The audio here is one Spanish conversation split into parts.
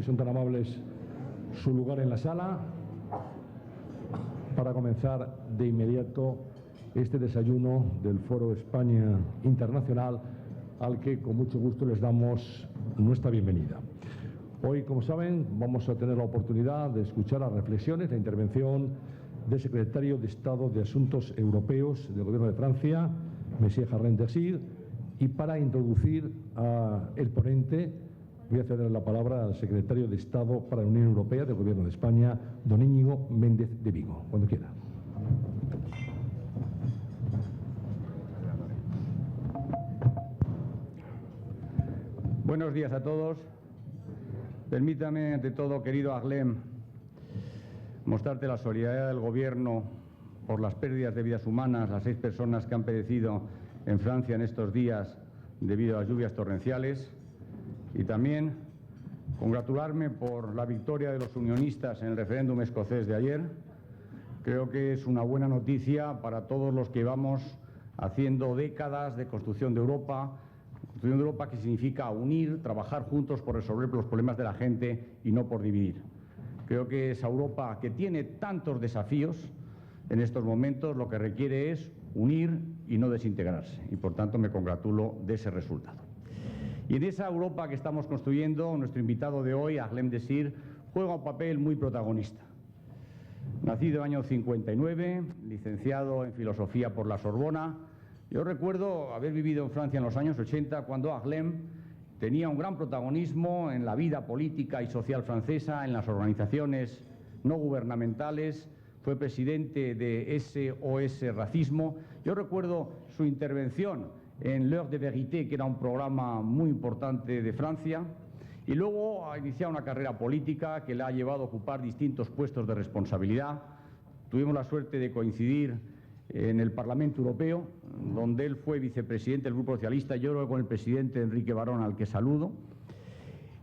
si son tan amables, su lugar en la sala para comenzar de inmediato este desayuno del Foro España Internacional, al que con mucho gusto les damos nuestra bienvenida. Hoy, como saben, vamos a tener la oportunidad de escuchar las reflexiones, la intervención del secretario de Estado de Asuntos Europeos del Gobierno de Francia, Monsieur Alain Désir, y para introducir al ponente voy a ceder la palabra al secretario de Estado para la Unión Europea del Gobierno de España, don Íñigo Méndez de Vigo. Cuando quiera. Buenos días a todos. Permítame, ante todo, querido Alain, mostrarte la solidaridad del Gobierno por las pérdidas de vidas humanas, las 6 personas que han perecido en Francia en estos días debido a las lluvias torrenciales, y también congratularme por la victoria de los unionistas en el referéndum escocés de ayer. Creo que es una buena noticia para todos los que vamos haciendo décadas de construcción de Europa que significa unir, trabajar juntos por resolver los problemas de la gente y no por dividir. Creo que esa Europa que tiene tantos desafíos en estos momentos lo que requiere es unir y no desintegrarse, y por tanto me congratulo de ese resultado. Y en esa Europa que estamos construyendo, nuestro invitado de hoy, Alain Désir, juega un papel muy protagonista. Nacido en el año 59, licenciado en Filosofía por la Sorbona, yo recuerdo haber vivido en Francia en los años 80, cuando Alain tenía un gran protagonismo en la vida política y social francesa, en las organizaciones no gubernamentales, fue presidente de SOS Racismo. Yo recuerdo su intervención en L'Heure de Vérité, que era un programa muy importante de Francia, y luego ha iniciado una carrera política que le ha llevado a ocupar distintos puestos de responsabilidad. Tuvimos la suerte de coincidir en el Parlamento Europeo, donde él fue vicepresidente del Grupo Socialista, yo creo que con el presidente Enrique Barón, al que saludo,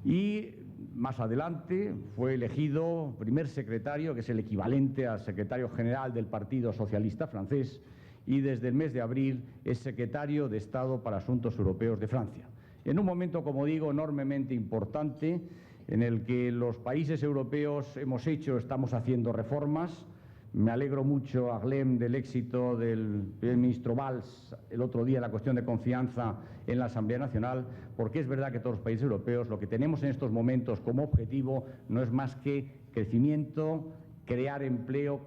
y más adelante fue elegido primer secretario, que es el equivalente al secretario general del Partido Socialista francés, y desde el mes de abril es secretario de Estado para Asuntos Europeos de Francia. En un momento, como digo, enormemente importante, en el que los países europeos estamos haciendo reformas. Me alegro mucho, Alain, del éxito del primer ministro Valls el otro día en la cuestión de confianza en la Asamblea Nacional, porque es verdad que todos los países europeos lo que tenemos en estos momentos como objetivo no es más que crecimiento, crear empleo,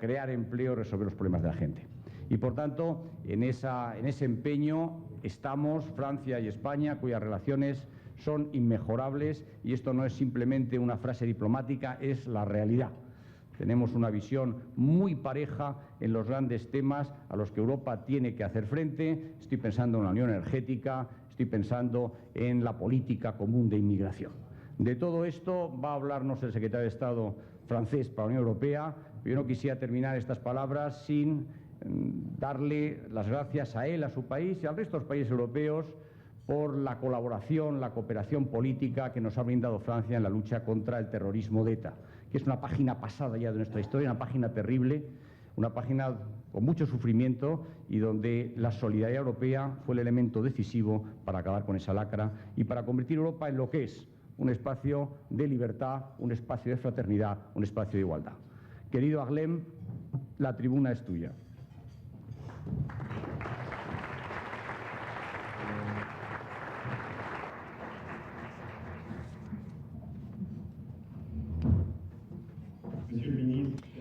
resolver los problemas de la gente. Y por tanto, en ese empeño estamos Francia y España, cuyas relaciones son inmejorables, y esto no es simplemente una frase diplomática, es la realidad. Tenemos una visión muy pareja en los grandes temas a los que Europa tiene que hacer frente. Estoy pensando en la unión energética, estoy pensando en la política común de inmigración. De todo esto va a hablarnos el secretario de Estado francés para la Unión Europea. Yo no quisiera terminar estas palabras sin darle las gracias a él, a su país y al resto de los países europeos por la colaboración, la cooperación política que nos ha brindado Francia en la lucha contra el terrorismo de ETA, que es una página pasada ya de nuestra historia, una página terrible, una página con mucho sufrimiento y donde la solidaridad europea fue el elemento decisivo para acabar con esa lacra y para convertir Europa en lo que es, un espacio de libertad, un espacio de fraternidad, un espacio de igualdad. Querido Alain, la tribuna es tuya.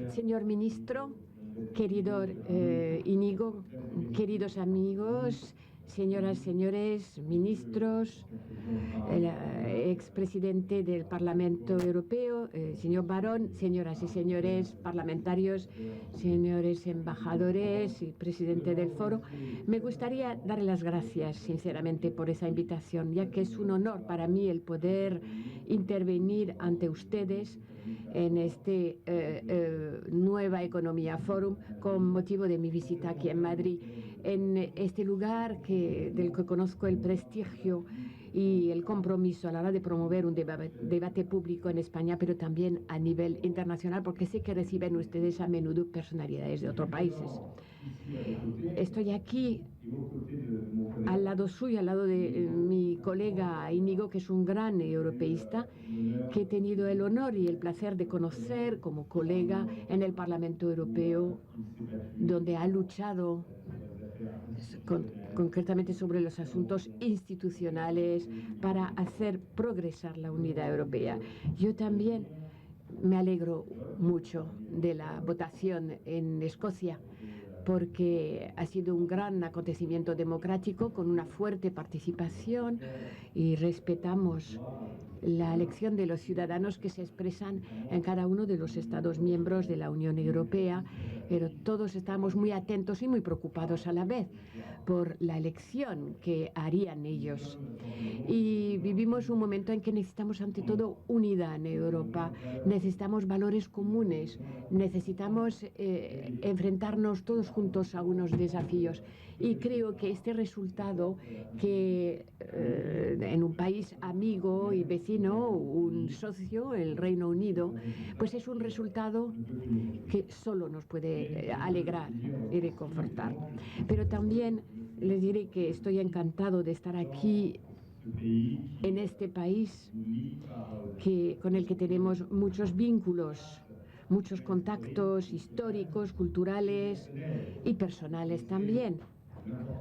Señor ministro, querido Íñigo, queridos amigos, señoras y señores ministros, el expresidente del Parlamento Europeo, señor Barón, señoras y señores parlamentarios, señores embajadores y presidente del foro, me gustaría darle las gracias sinceramente por esa invitación, ya que es un honor para mí el poder intervenir ante ustedes en este Nueva Economía Forum con motivo de mi visita aquí en Madrid, en este lugar del que conozco el prestigio y el compromiso a la hora de promover un debate público en España, pero también a nivel internacional, porque sé que reciben ustedes a menudo personalidades de otros países. Estoy aquí al lado suyo, al lado de mi colega Íñigo, que es un gran europeísta, que he tenido el honor y el placer de conocer como colega en el Parlamento Europeo, donde ha luchado concretamente sobre los asuntos institucionales para hacer progresar la unidad europea. Yo también me alegro mucho de la votación en Escocia, porque ha sido un gran acontecimiento democrático con una fuerte participación y respetamos la elección de los ciudadanos que se expresan en cada uno de los Estados miembros de la Unión Europea, pero todos estamos muy atentos y muy preocupados a la vez por la elección que harían ellos. Y vivimos un momento en que necesitamos ante todo unidad en Europa, necesitamos valores comunes, necesitamos enfrentarnos todos juntos a unos desafíos. Y creo que este resultado, que en un país amigo y vecino, un socio, el Reino Unido, pues es un resultado que solo nos puede alegrar y reconfortar. Pero también les diré que estoy encantado de estar aquí en este país con el que tenemos muchos vínculos, muchos contactos históricos, culturales y personales también.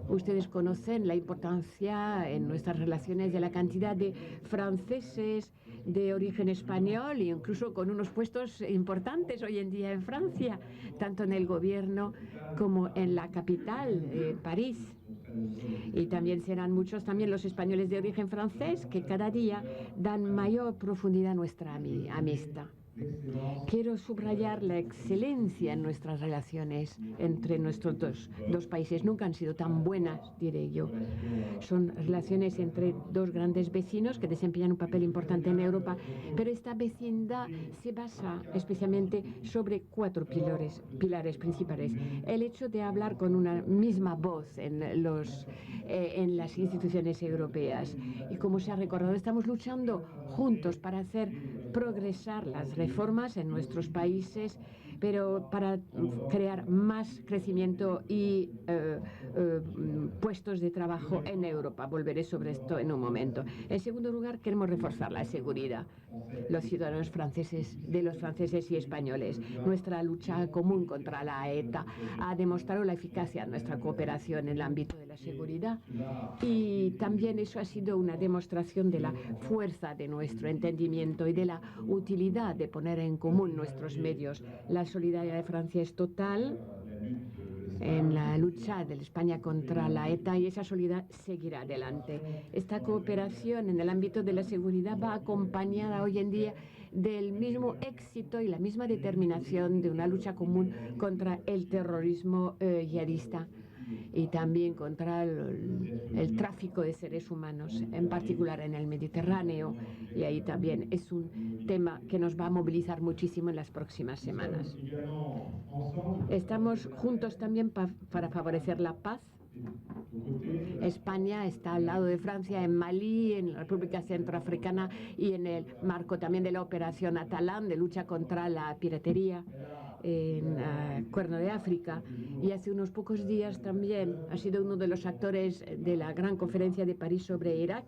Ustedes conocen la importancia en nuestras relaciones de la cantidad de franceses de origen español, e incluso con unos puestos importantes hoy en día en Francia, tanto en el gobierno como en la capital, París. Y también serán muchos también los españoles de origen francés que cada día dan mayor profundidad a nuestra amistad. Quiero subrayar la excelencia en nuestras relaciones entre nuestros dos países. Nunca han sido tan buenas, diré yo. Son relaciones entre dos grandes vecinos que desempeñan un papel importante en Europa, pero esta vecindad se basa especialmente sobre 4 pilares principales. El hecho de hablar con una misma voz en las instituciones europeas. Y como se ha recordado, estamos luchando juntos para hacer progresar las reformas en nuestros países, pero para crear más crecimiento y puestos de trabajo en Europa. Volveré sobre esto en un momento. En segundo lugar, queremos reforzar la seguridad. Los ciudadanos franceses, de los franceses y españoles. Nuestra lucha común contra la ETA ha demostrado la eficacia de nuestra cooperación en el ámbito de la seguridad, y también eso ha sido una demostración de la fuerza de nuestro entendimiento y de la utilidad de poner en común nuestros medios. La solidaridad de Francia es total en la lucha de España contra la ETA, y esa solidaridad seguirá adelante. Esta cooperación en el ámbito de la seguridad va acompañada hoy en día del mismo éxito y la misma determinación de una lucha común contra el terrorismo yihadista y también contra el tráfico de seres humanos, en particular en el Mediterráneo, y ahí también es un tema que nos va a movilizar muchísimo en las próximas semanas. Estamos juntos también para favorecer la paz. España está al lado de Francia en Malí, en la República Centroafricana y en el marco también de la operación Atalán de lucha contra la piratería en Cuerno de África. Y hace unos pocos días también ha sido uno de los actores de la gran conferencia de París sobre Irak.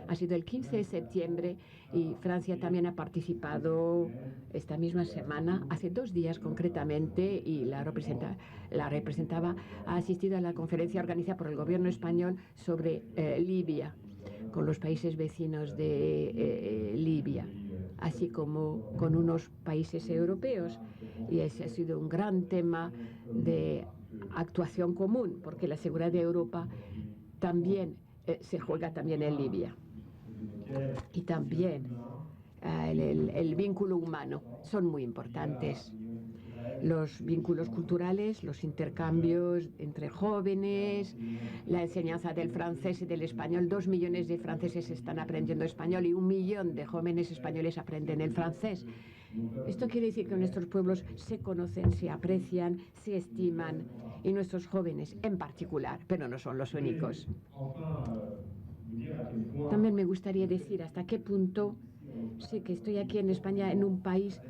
Ha sido el 15 de septiembre y Francia también ha participado esta misma semana, hace 2 días concretamente, y la representaba, ha asistido a la conferencia organizada por el gobierno español sobre Libia, con los países vecinos de Libia, así como con unos países europeos. Y ese ha sido un gran tema de actuación común, porque la seguridad de Europa también se juega también en Libia. Y también el vínculo humano son muy importantes. Los vínculos culturales, los intercambios entre jóvenes, la enseñanza del francés y del español. 2 millones de franceses están aprendiendo español y 1 millón de jóvenes españoles aprenden el francés. Esto quiere decir que nuestros pueblos se conocen, se aprecian, se estiman, y nuestros jóvenes en particular, pero no son los únicos. También me gustaría decir hasta qué punto sé que estoy aquí en España, en un país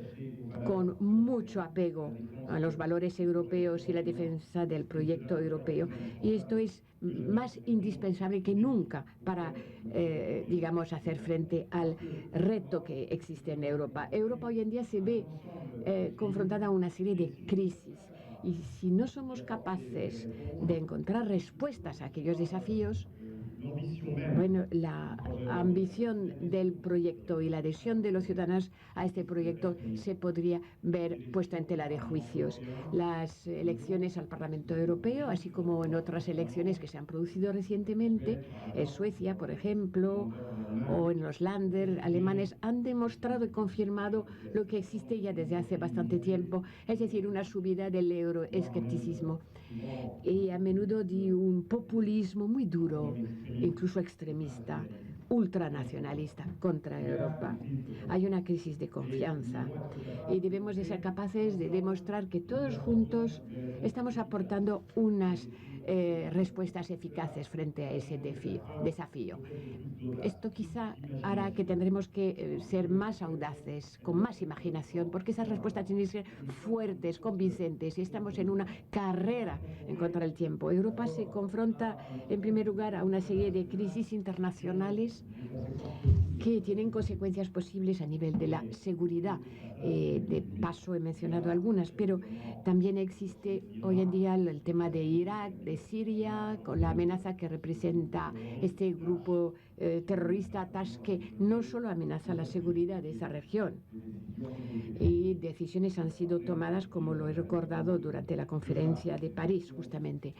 con mucho apego a los valores europeos y la defensa del proyecto europeo. Y esto es más indispensable que nunca para, digamos, hacer frente al reto que existe en Europa. Europa hoy en día se ve confrontada a una serie de crisis. Y si no somos capaces de encontrar respuestas a aquellos desafíos, bueno, la ambición del proyecto y la adhesión de los ciudadanos a este proyecto se podría ver puesta en tela de juicios. Las elecciones al Parlamento Europeo, así como en otras elecciones que se han producido recientemente, en Suecia, por ejemplo, o en los Länder alemanes, han demostrado y confirmado lo que existe ya desde hace bastante tiempo, es decir, una subida del euroescepticismo y a menudo de un populismo muy duro, incluso extremista, ultranacionalista contra Europa. Hay una crisis de confianza y debemos de ser capaces de demostrar que todos juntos estamos aportando unas respuestas eficaces frente a ese desafío. Esto quizá hará que tendremos que ser más audaces, con más imaginación, porque esas respuestas tienen que ser fuertes, convincentes, y estamos en una carrera en contra del tiempo. Europa se confronta, en primer lugar, a una serie de crisis internacionales que tienen consecuencias posibles a nivel de la seguridad. De paso he mencionado algunas, pero también existe hoy en día el tema de Irak, de Siria, con la amenaza que representa este grupo terrorista Daesh, que no solo amenaza la seguridad de esa región. Y decisiones han sido tomadas, como lo he recordado, durante la conferencia de París, justamente.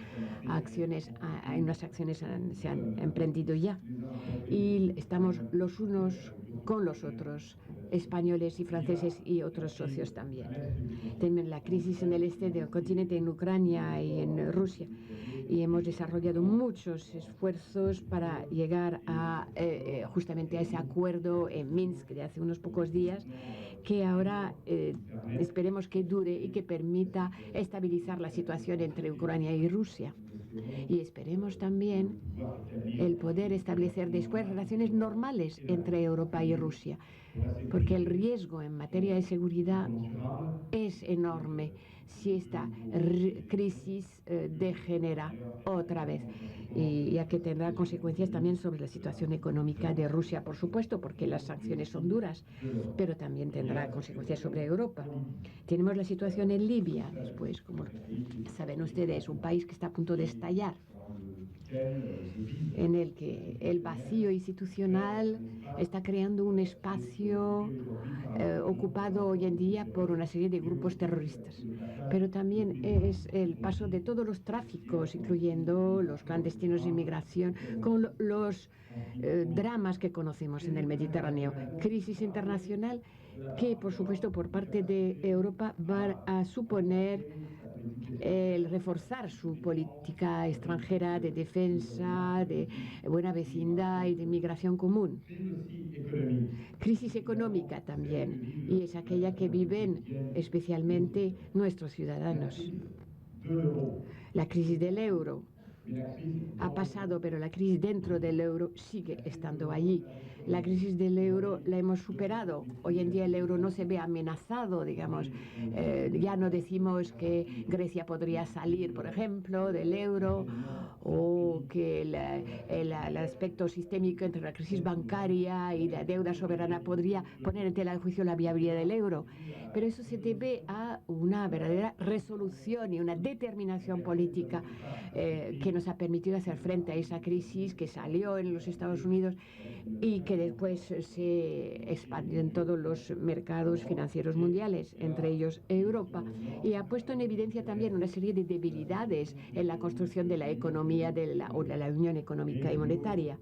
Unas acciones se han emprendido ya. Y estamos los unos con los otros, españoles y franceses y otros socios también. Tienen la crisis en el este del continente, en Ucrania y en Rusia. Y hemos desarrollado muchos esfuerzos para llegar a justamente a ese acuerdo en Minsk de hace unos pocos días, que ahora esperemos que dure y que permita estabilizar la situación entre Ucrania y Rusia. Y esperemos también el poder establecer después relaciones normales entre Europa y Rusia, porque el riesgo en materia de seguridad es enorme si esta crisis degenera otra vez, y ya que tendrá consecuencias también sobre la situación económica de Rusia, por supuesto, porque las sanciones son duras, pero también tendrá consecuencias sobre Europa. Tenemos la situación en Libia, después, como saben ustedes, un país que está a punto de estallar, en el que el vacío institucional está creando un espacio ocupado hoy en día por una serie de grupos terroristas. Pero también es el paso de todos los tráficos, incluyendo los clandestinos de inmigración, con los dramas que conocemos en el Mediterráneo. Crisis internacional que, por supuesto, por parte de Europa va a suponer el reforzar su política extranjera de defensa, de buena vecindad y de migración común. Crisis económica también, y es aquella que viven especialmente nuestros ciudadanos. La crisis del euro ha pasado, pero la crisis dentro del euro sigue estando allí. La crisis del euro la hemos superado. Hoy en día el euro no se ve amenazado, digamos. Ya no decimos que Grecia podría salir, por ejemplo, del euro, o que el aspecto sistémico entre la crisis bancaria y la deuda soberana podría poner en tela de juicio la viabilidad del euro. Pero eso se debe a una verdadera resolución y una determinación política que nos ha permitido hacer frente a esa crisis que salió en los Estados Unidos y que después se expandió en todos los mercados financieros mundiales, entre ellos Europa, y ha puesto en evidencia también una serie de debilidades en la construcción de la economía de la Unión Económica y Monetaria.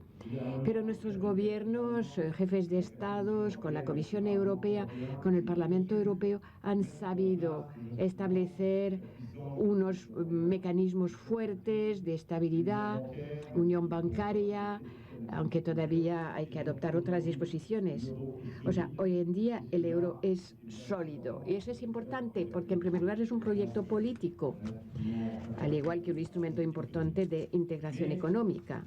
Pero nuestros gobiernos, jefes de estados, con la Comisión Europea, con el Parlamento Europeo, han sabido establecer unos mecanismos fuertes de estabilidad, unión bancaria, aunque todavía hay que adoptar otras disposiciones. O sea, hoy en día el euro es sólido y eso es importante porque en primer lugar es un proyecto político, al igual que un instrumento importante de integración económica.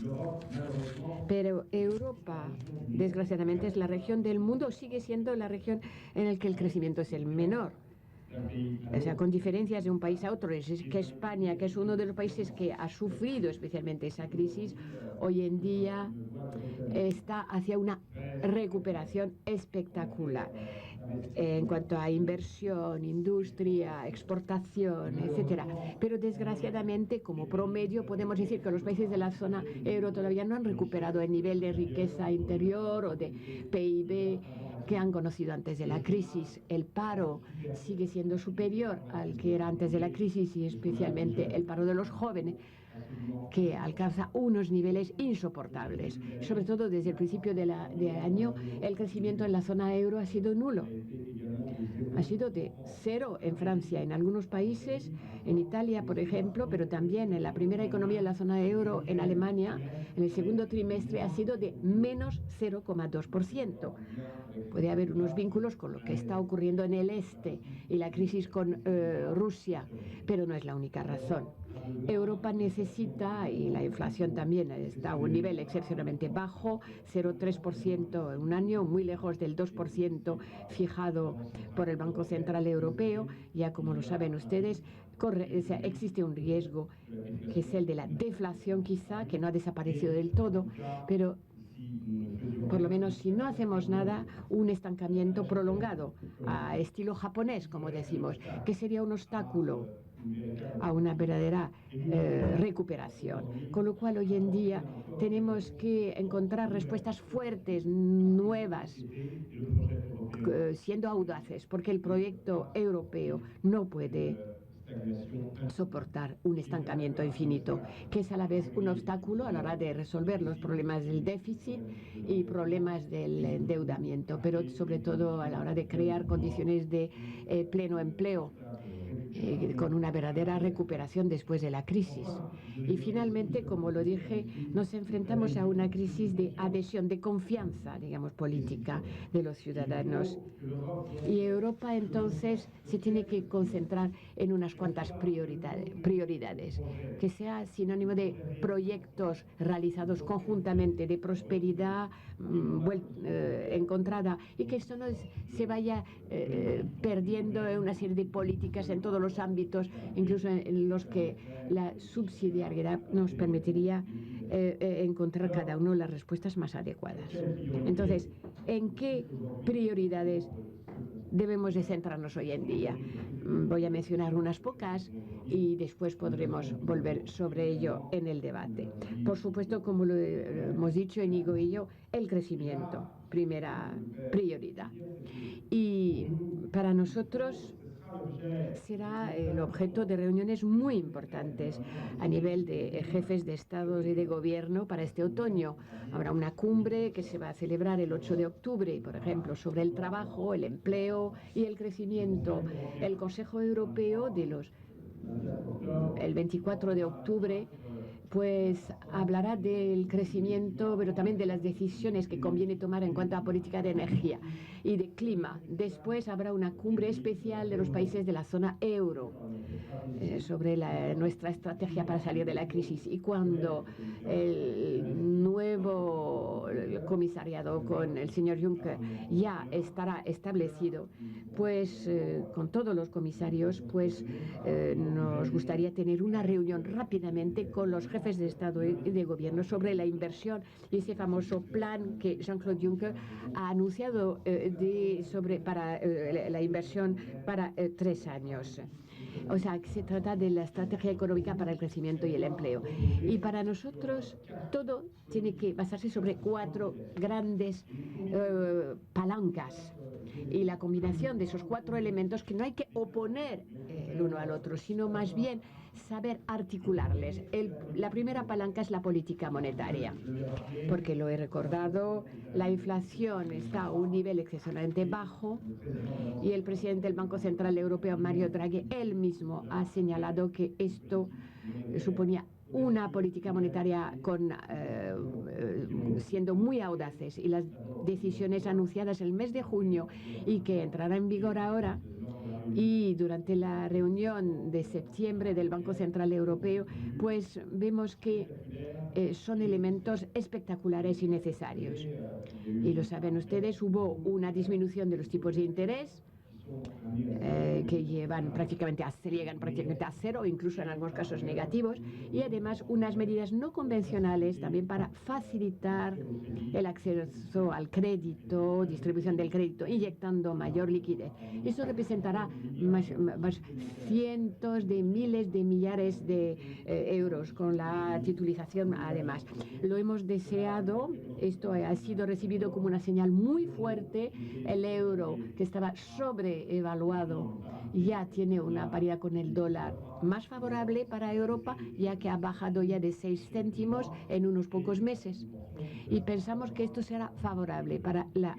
Pero Europa, desgraciadamente, es la región del mundo, sigue siendo la región en la que el crecimiento es el menor. O sea, con diferencias de un país a otro, es que España, que es uno de los países que ha sufrido especialmente esa crisis, hoy en día está hacia una recuperación espectacular en cuanto a inversión, industria, exportación, etcétera. Pero desgraciadamente, como promedio, podemos decir que los países de la zona euro todavía no han recuperado el nivel de riqueza interior o de PIB que han conocido antes de la crisis. El paro sigue siendo superior al que era antes de la crisis y especialmente el paro de los jóvenes, que alcanza unos niveles insoportables. Sobre todo desde el principio del año, el crecimiento en la zona euro ha sido nulo. Ha sido de 0 en Francia, en algunos países, en Italia, por ejemplo, pero también en la primera economía de la zona euro, en Alemania, en el segundo trimestre ha sido de menos 0,2%. Puede haber unos vínculos con lo que está ocurriendo en el este y la crisis con Rusia, pero no es la única razón. Europa necesita, y la inflación también está a un nivel excepcionalmente bajo, 0,3% en un año, muy lejos del 2% fijado por el Banco Central Europeo. Ya como lo saben ustedes, existe un riesgo que es el de la deflación quizá, que no ha desaparecido del todo, pero por lo menos si no hacemos nada, un estancamiento prolongado, a estilo japonés, como decimos, que sería un obstáculo a una verdadera recuperación. Con lo cual hoy en día tenemos que encontrar respuestas fuertes, nuevas, siendo audaces, porque el proyecto europeo no puede soportar un estancamiento infinito, que es a la vez un obstáculo a la hora de resolver los problemas del déficit y problemas del endeudamiento, pero sobre todo a la hora de crear condiciones de pleno empleo, con una verdadera recuperación después de la crisis. Y finalmente, como lo dije, nos enfrentamos a una crisis de adhesión, de confianza, digamos, política de los ciudadanos. Y Europa entonces se tiene que concentrar en unas cuantas prioridades, que sea sinónimo de proyectos realizados conjuntamente, de prosperidad encontrada, y que esto no se vaya perdiendo en una serie de políticas en todos los ámbitos, incluso en los que la subsidiariedad nos permitiría encontrar cada uno las respuestas más adecuadas. Entonces, ¿en qué prioridades debemos de centrarnos hoy en día? Voy a mencionar unas pocas y después podremos volver sobre ello en el debate. Por supuesto, como lo hemos dicho Íñigo y yo, el crecimiento, primera prioridad. Y para nosotros será el objeto de reuniones muy importantes a nivel de jefes de Estado y de Gobierno para este otoño. Habrá una cumbre que se va a celebrar el 8 de octubre, por ejemplo, sobre el trabajo, el empleo y el crecimiento. El Consejo Europeo el 24 de octubre pues hablará del crecimiento, pero también de las decisiones que conviene tomar en cuanto a política de energía y de clima. Después habrá una cumbre especial de los países de la zona euro sobre nuestra estrategia para salir de la crisis. Y cuando el nuevo comisariado con el señor Juncker ya estará establecido, pues con todos los comisarios, pues nos gustaría tener una reunión rápidamente con los jefes de Estado y de Gobierno sobre la inversión y ese famoso plan que Jean-Claude Juncker ha anunciado para la inversión para 3 años. O sea, que se trata de la estrategia económica para el crecimiento y el empleo. Y para nosotros todo tiene que basarse sobre 4 grandes palancas. Y la combinación de esos 4 elementos que no hay que oponer el uno al otro, sino más bien saber articularles. La primera palanca es la política monetaria, porque lo he recordado, la inflación está a un nivel excepcionalmente bajo y el presidente del Banco Central Europeo, Mario Draghi, él mismo ha señalado que esto suponía una política monetaria siendo muy audaces, y las decisiones anunciadas el mes de junio y que entrará en vigor ahora, y durante la reunión de septiembre del Banco Central Europeo, pues vemos que son elementos espectaculares y necesarios. Y lo saben ustedes, hubo una disminución de los tipos de interés que llegan prácticamente a cero, incluso en algunos casos negativos, y además unas medidas no convencionales también para facilitar el acceso al crédito, distribución del crédito, inyectando mayor liquidez. Eso representará más cientos de miles de millares de euros con la titulización. Además, lo hemos deseado, esto ha sido recibido como una señal muy fuerte. El euro, que estaba sobrevaluado, ya tiene una paridad con el dólar más favorable para Europa, ya que ha bajado ya de 6 céntimos en unos pocos meses. Y pensamos que esto será favorable para la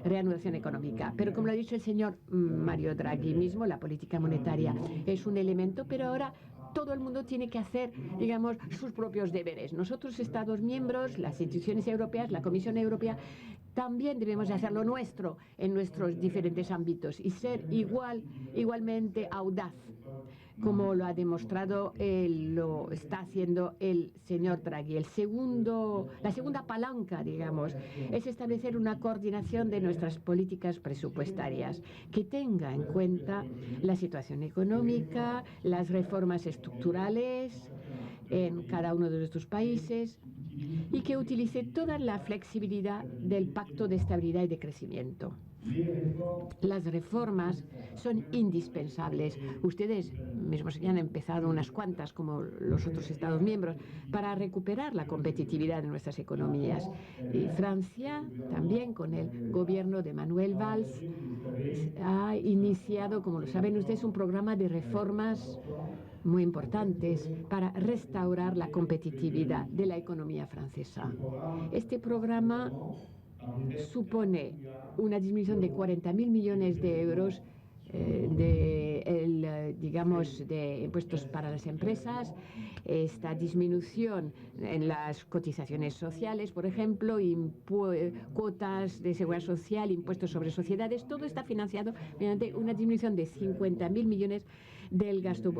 reanudación económica. Pero como lo ha dicho el señor Mario Draghi mismo, la política monetaria es un elemento, pero ahora todo el mundo tiene que hacer, digamos, sus propios deberes. Nosotros, Estados miembros, las instituciones europeas, la Comisión Europea, también debemos hacer lo nuestro en nuestros diferentes ámbitos y ser igualmente audaz, como lo ha demostrado, lo está haciendo el señor Draghi. La segunda palanca, digamos, es establecer una coordinación de nuestras políticas presupuestarias que tenga en cuenta la situación económica, las reformas estructurales en cada uno de nuestros países, y que utilice toda la flexibilidad del Pacto de Estabilidad y de Crecimiento. Las reformas son indispensables. Ustedes mismos ya han empezado unas cuantas, como los otros Estados miembros, para recuperar la competitividad de nuestras economías. Y Francia, también con el gobierno de Manuel Valls, ha iniciado, como lo saben ustedes, un programa de reformas muy importantes para restaurar la competitividad de la economía francesa. Este programa supone una disminución de 40.000 millones de euros de impuestos para las empresas, esta disminución en las cotizaciones sociales, por ejemplo, cuotas de seguridad social, impuestos sobre sociedades. Todo está financiado mediante una disminución de 50.000 millones del gasto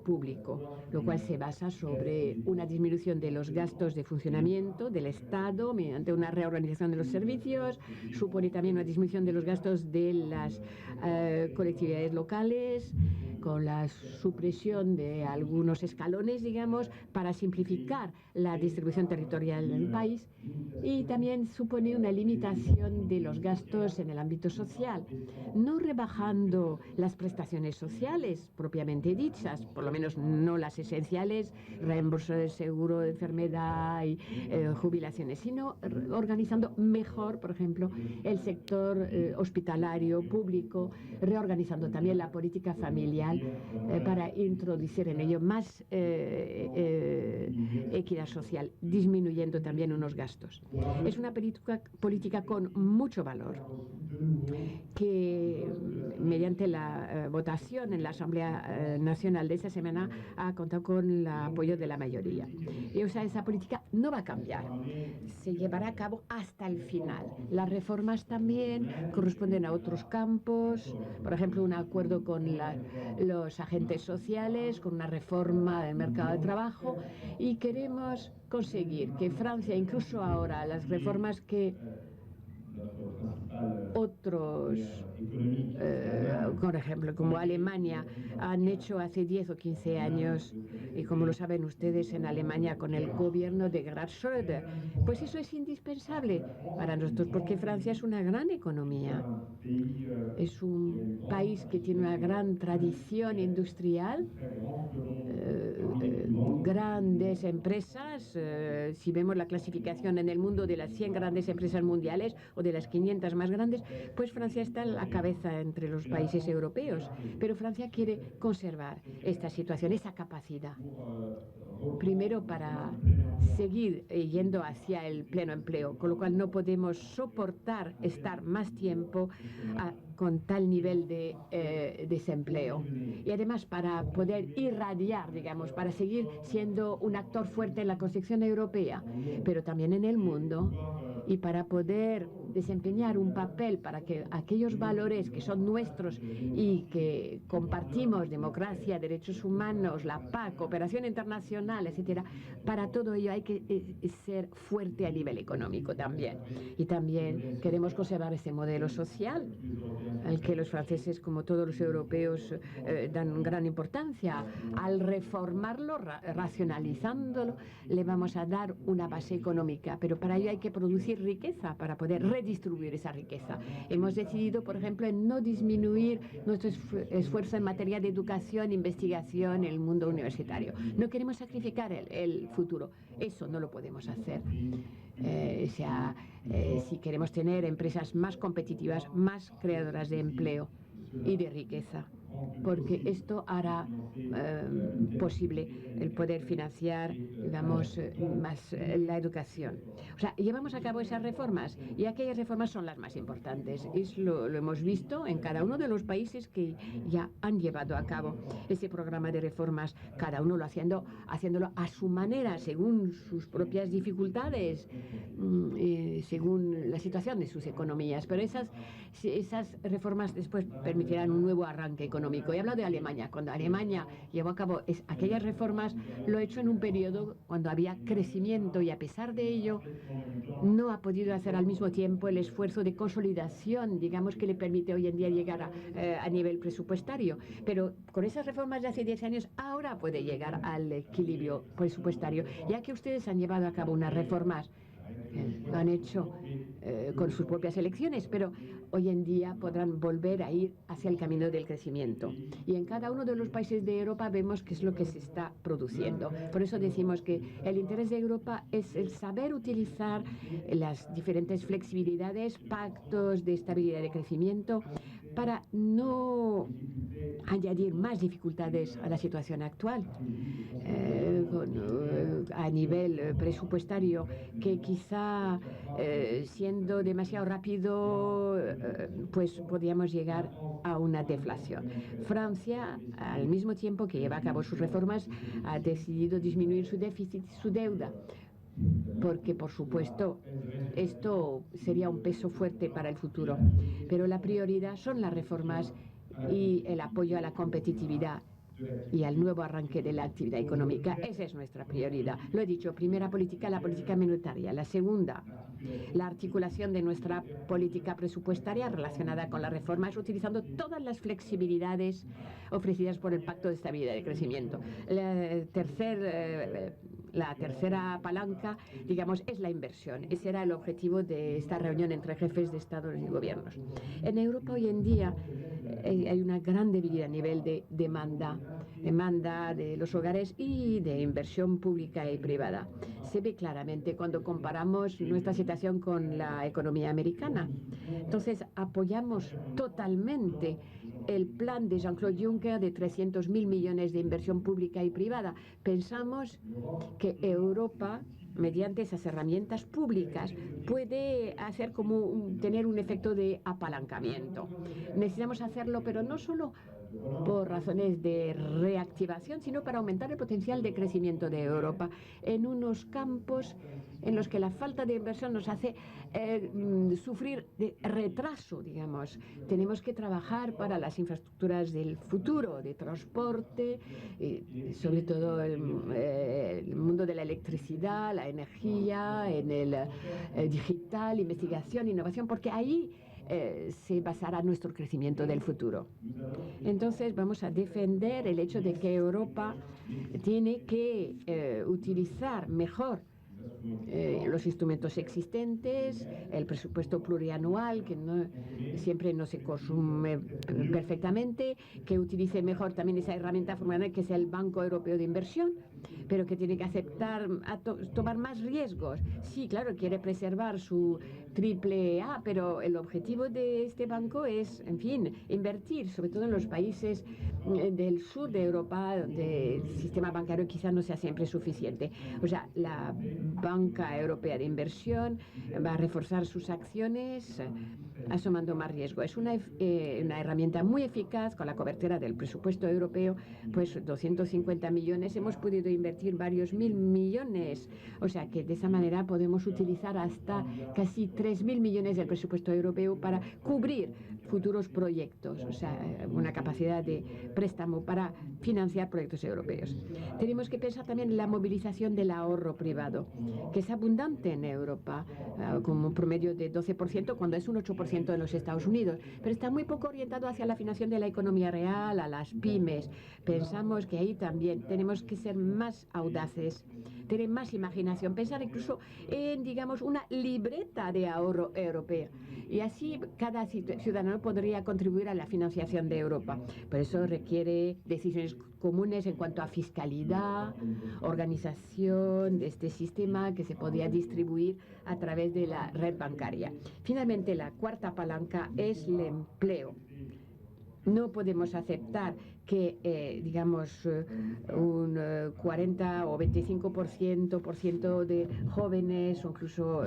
público, lo cual se basa sobre una disminución de los gastos de funcionamiento del Estado mediante una reorganización de los servicios. Supone también una disminución de los gastos de las colectividades locales, con la supresión de algunos escalones, digamos, para simplificar la distribución territorial del país, y también supone una limitación de los gastos en el ámbito social, no rebajando las prestaciones sociales propiamente dichas, por lo menos no las esenciales, reembolso de seguro de enfermedad y jubilaciones, sino organizando mejor, por ejemplo, el sector hospitalario público, reorganizando también la política familiar para introducir en ello más equidad social, disminuyendo también unos gastos. Es una política con mucho valor, que mediante la votación en la Asamblea Nacional de esta semana ha contado con el apoyo de la mayoría. Y esa política no va a cambiar, se llevará a cabo hasta el final. Las reformas también corresponden a otros campos, por ejemplo, un acuerdo con los agentes sociales, con una reforma del mercado de trabajo, y queremos conseguir que Francia, incluso ahora, las reformas que otros, por ejemplo, como Alemania, han hecho hace 10 o 15 años, y como lo saben ustedes, en Alemania con el gobierno de Gerhard Schröder, pues eso es indispensable para nosotros, porque Francia es una gran economía, es un país que tiene una gran tradición industrial, grandes empresas. Si vemos la clasificación en el mundo de las 100 grandes empresas mundiales o de las 500 más grandes, pues Francia está en la cabeza entre los países europeos. Pero Francia quiere conservar esta situación, esa capacidad. Primero, para seguir yendo hacia el pleno empleo, con lo cual no podemos soportar estar más tiempo con tal nivel de desempleo. Y además para poder irradiar, digamos, para seguir siendo un actor fuerte en la construcción europea, pero también en el mundo, y para poder desempeñar un papel para que aquellos valores que son nuestros y que compartimos, democracia, derechos humanos, la paz, cooperación internacional, etcétera, para todo ello hay que ser fuerte a nivel económico también. Y también queremos conservar ese modelo social al que los franceses, como todos los europeos, dan gran importancia. Al reformarlo, racionalizándolo, le vamos a dar una base económica, pero para ello hay que producir riqueza, para poder redistribuir esa riqueza. Hemos decidido, por ejemplo, en no disminuir nuestro esfuerzo en materia de educación, investigación en el mundo universitario. No queremos sacrificar el futuro. Eso no lo podemos hacer. Si queremos tener empresas más competitivas, más creadoras de empleo y de riqueza, porque esto hará posible el poder financiar, digamos, más la educación. O sea, llevamos a cabo esas reformas y aquellas reformas son las más importantes. Lo hemos visto en cada uno de los países que ya han llevado a cabo ese programa de reformas, cada uno haciéndolo a su manera, según sus propias dificultades, según la situación de sus economías. Pero esas reformas después permitirán un nuevo arranque económico. He hablado de Alemania. Cuando Alemania llevó a cabo aquellas reformas, lo ha hecho en un periodo cuando había crecimiento y a pesar de ello no ha podido hacer al mismo tiempo el esfuerzo de consolidación, digamos, que le permite hoy en día llegar a nivel presupuestario. Pero con esas reformas de hace 10 años ahora puede llegar al equilibrio presupuestario, ya que ustedes han llevado a cabo unas reformas, lo han hecho con sus propias elecciones, pero hoy en día podrán volver a ir hacia el camino del crecimiento. Y en cada uno de los países de Europa vemos qué es lo que se está produciendo. Por eso decimos que el interés de Europa es el saber utilizar las diferentes flexibilidades, pactos de estabilidad y de crecimiento, para no añadir más dificultades a la situación actual. A nivel presupuestario, que quizá siendo demasiado rápido, pues podríamos llegar a una deflación. Francia, al mismo tiempo que lleva a cabo sus reformas, ha decidido disminuir su déficit y su deuda, porque por supuesto esto sería un peso fuerte para el futuro, pero la prioridad son las reformas y el apoyo a la competitividad y al nuevo arranque de la actividad económica. Esa es nuestra prioridad. Lo he dicho, primera política, la política monetaria. La segunda, la articulación de nuestra política presupuestaria relacionada con las reformas, utilizando todas las flexibilidades ofrecidas por el Pacto de Estabilidad y Crecimiento. La tercera palanca, digamos, es la inversión. Ese era el objetivo de esta reunión entre jefes de Estados y gobiernos. En Europa hoy en día hay una gran debilidad a nivel de demanda de los hogares y de inversión pública y privada. Se ve claramente cuando comparamos nuestra situación con la economía americana. Entonces, apoyamos totalmente el plan de Jean-Claude Juncker de 300.000 millones de inversión pública y privada. Pensamos que Europa, mediante esas herramientas públicas, puede hacer tener un efecto de apalancamiento. Necesitamos hacerlo, pero no solo por razones de reactivación, sino para aumentar el potencial de crecimiento de Europa en unos campos en los que la falta de inversión nos hace sufrir de retraso, digamos. Tenemos que trabajar para las infraestructuras del futuro, de transporte, sobre todo el mundo de la electricidad, la energía, en el digital, investigación, innovación, porque ahí se basará nuestro crecimiento del futuro. Entonces vamos a defender el hecho de que Europa tiene que utilizar mejor los instrumentos existentes, el presupuesto plurianual, que siempre no se consume perfectamente, que utilice mejor también esa herramienta fundamental que es el Banco Europeo de Inversión, pero que tiene que aceptar tomar más riesgos. Sí, claro, quiere preservar su AAA, pero el objetivo de este banco es, en fin, invertir, sobre todo en los países del sur de Europa, donde el sistema bancario quizás no sea siempre suficiente. O sea, la Banca Europea de Inversión va a reforzar sus acciones asomando más riesgo. Es una herramienta muy eficaz con la cobertura del presupuesto europeo, pues 250 millones, hemos podido invertir varios mil millones, o sea que de esa manera podemos utilizar hasta casi 3.000 millones del presupuesto europeo para cubrir futuros proyectos, o sea, una capacidad de préstamo para financiar proyectos europeos. Tenemos que pensar también en la movilización del ahorro privado, que es abundante en Europa, como un promedio de 12%, cuando es un 8% en los Estados Unidos, pero está muy poco orientado hacia la financiación de la economía real, a las pymes. Pensamos que ahí también tenemos que ser más audaces, tener más imaginación, pensar incluso en, digamos, una libreta de ahorro europea. Y así cada ciudadano podría contribuir a la financiación de Europa. Por eso requiere decisiones comunes en cuanto a fiscalidad, organización de este sistema que se podía distribuir a través de la red bancaria. Finalmente, la cuarta palanca es el empleo. No podemos aceptar que, digamos, un 40 o 25% de jóvenes, o incluso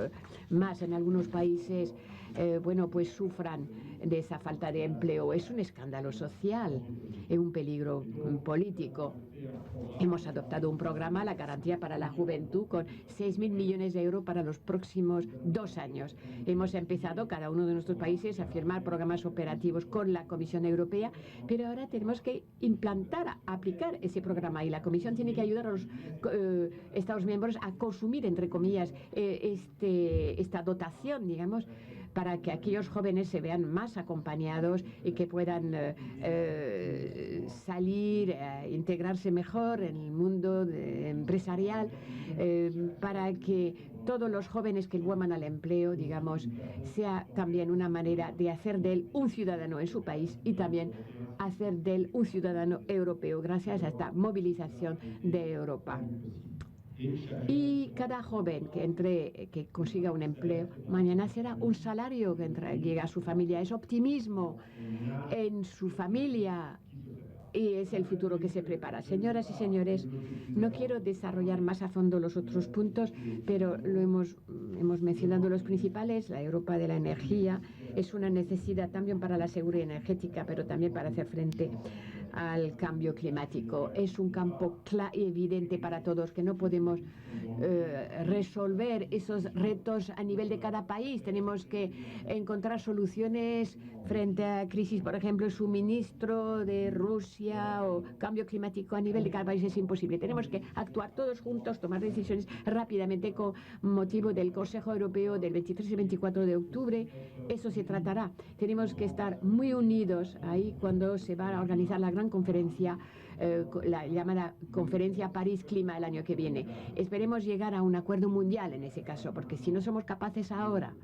más en algunos países, bueno, pues sufran de esa falta de empleo. Es un escándalo social, es un peligro político. Hemos adoptado un programa, la Garantía para la Juventud, con 6.000 millones de euros para los próximos 2 años. Hemos empezado, cada uno de nuestros países, a firmar programas operativos con la Comisión Europea, pero ahora tenemos que implantar, aplicar ese programa, y la Comisión tiene que ayudar a los Estados miembros a consumir, entre comillas, esta dotación, digamos, para que aquellos jóvenes se vean más acompañados y que puedan salir, integrarse mejor en el mundo empresarial, para que todos los jóvenes que vuelvan al empleo, digamos, sea también una manera de hacer de él un ciudadano en su país y también hacer de él un ciudadano europeo gracias a esta movilización de Europa. Y cada joven que consiga un empleo, mañana será un salario que llega a su familia. Es optimismo en su familia y es el futuro que se prepara. Señoras y señores, no quiero desarrollar más a fondo los otros puntos, pero hemos mencionado los principales. La Europa de la energía es una necesidad también para la seguridad energética, pero también para hacer frente al cambio climático. Es un campo evidente para todos que no podemos resolver esos retos a nivel de cada país. Tenemos que encontrar soluciones frente a crisis, por ejemplo, el suministro de Rusia o cambio climático a nivel de cada país es imposible. Tenemos que actuar todos juntos, tomar decisiones rápidamente con motivo del Consejo Europeo del 23 y 24 de octubre. Eso se tratará. Tenemos que estar muy unidos ahí cuando se va a organizar la gran conferencia, la llamada Conferencia París Clima el año que viene. Esperemos llegar a un acuerdo mundial en ese caso, porque si no somos capaces ahora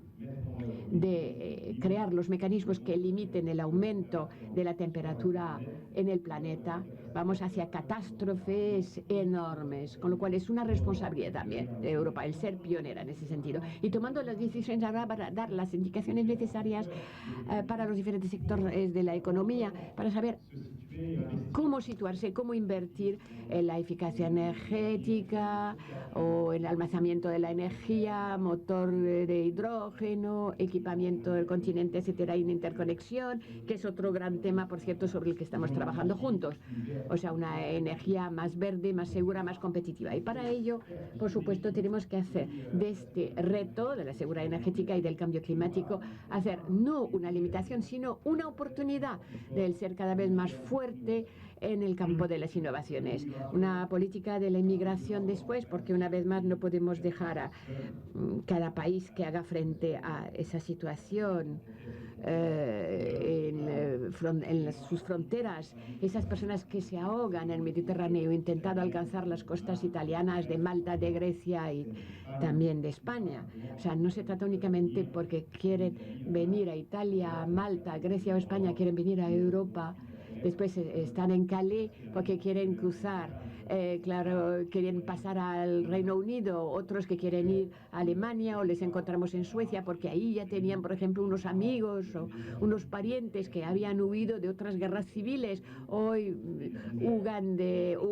de crear los mecanismos que limiten el aumento de la temperatura en el planeta, vamos hacia catástrofes enormes, con lo cual es una responsabilidad también de Europa el ser pionera en ese sentido, y tomando las decisiones ahora para dar las indicaciones necesarias para los diferentes sectores de la economía, para saber cómo situarse, cómo invertir en la eficacia energética o el almacenamiento de la energía, motor de hidrógeno, equipamiento del continente, etcétera, y una interconexión, que es otro gran tema, por cierto, sobre el que estamos trabajando juntos. O sea, una energía más verde, más segura, más competitiva. Y para ello, por supuesto, tenemos que hacer de este reto de la seguridad energética y del cambio climático, hacer no una limitación, sino una oportunidad de ser cada vez más fuerte en el campo de las innovaciones. Una política de la inmigración después, porque una vez más no podemos dejar a cada país que haga frente a esa situación en sus fronteras, esas personas que se ahogan en el Mediterráneo intentando alcanzar las costas italianas, de Malta, de Grecia y también de España. O sea, no se trata únicamente porque quieren venir a Italia, a Malta, a Grecia o España, quieren venir a Europa. Después están en Calais porque quieren cruzar claro, quieren pasar al Reino Unido, otros que quieren ir a Alemania, o les encontramos en Suecia, porque ahí ya tenían, por ejemplo, unos amigos o unos parientes que habían huido de otras guerras civiles. Hoy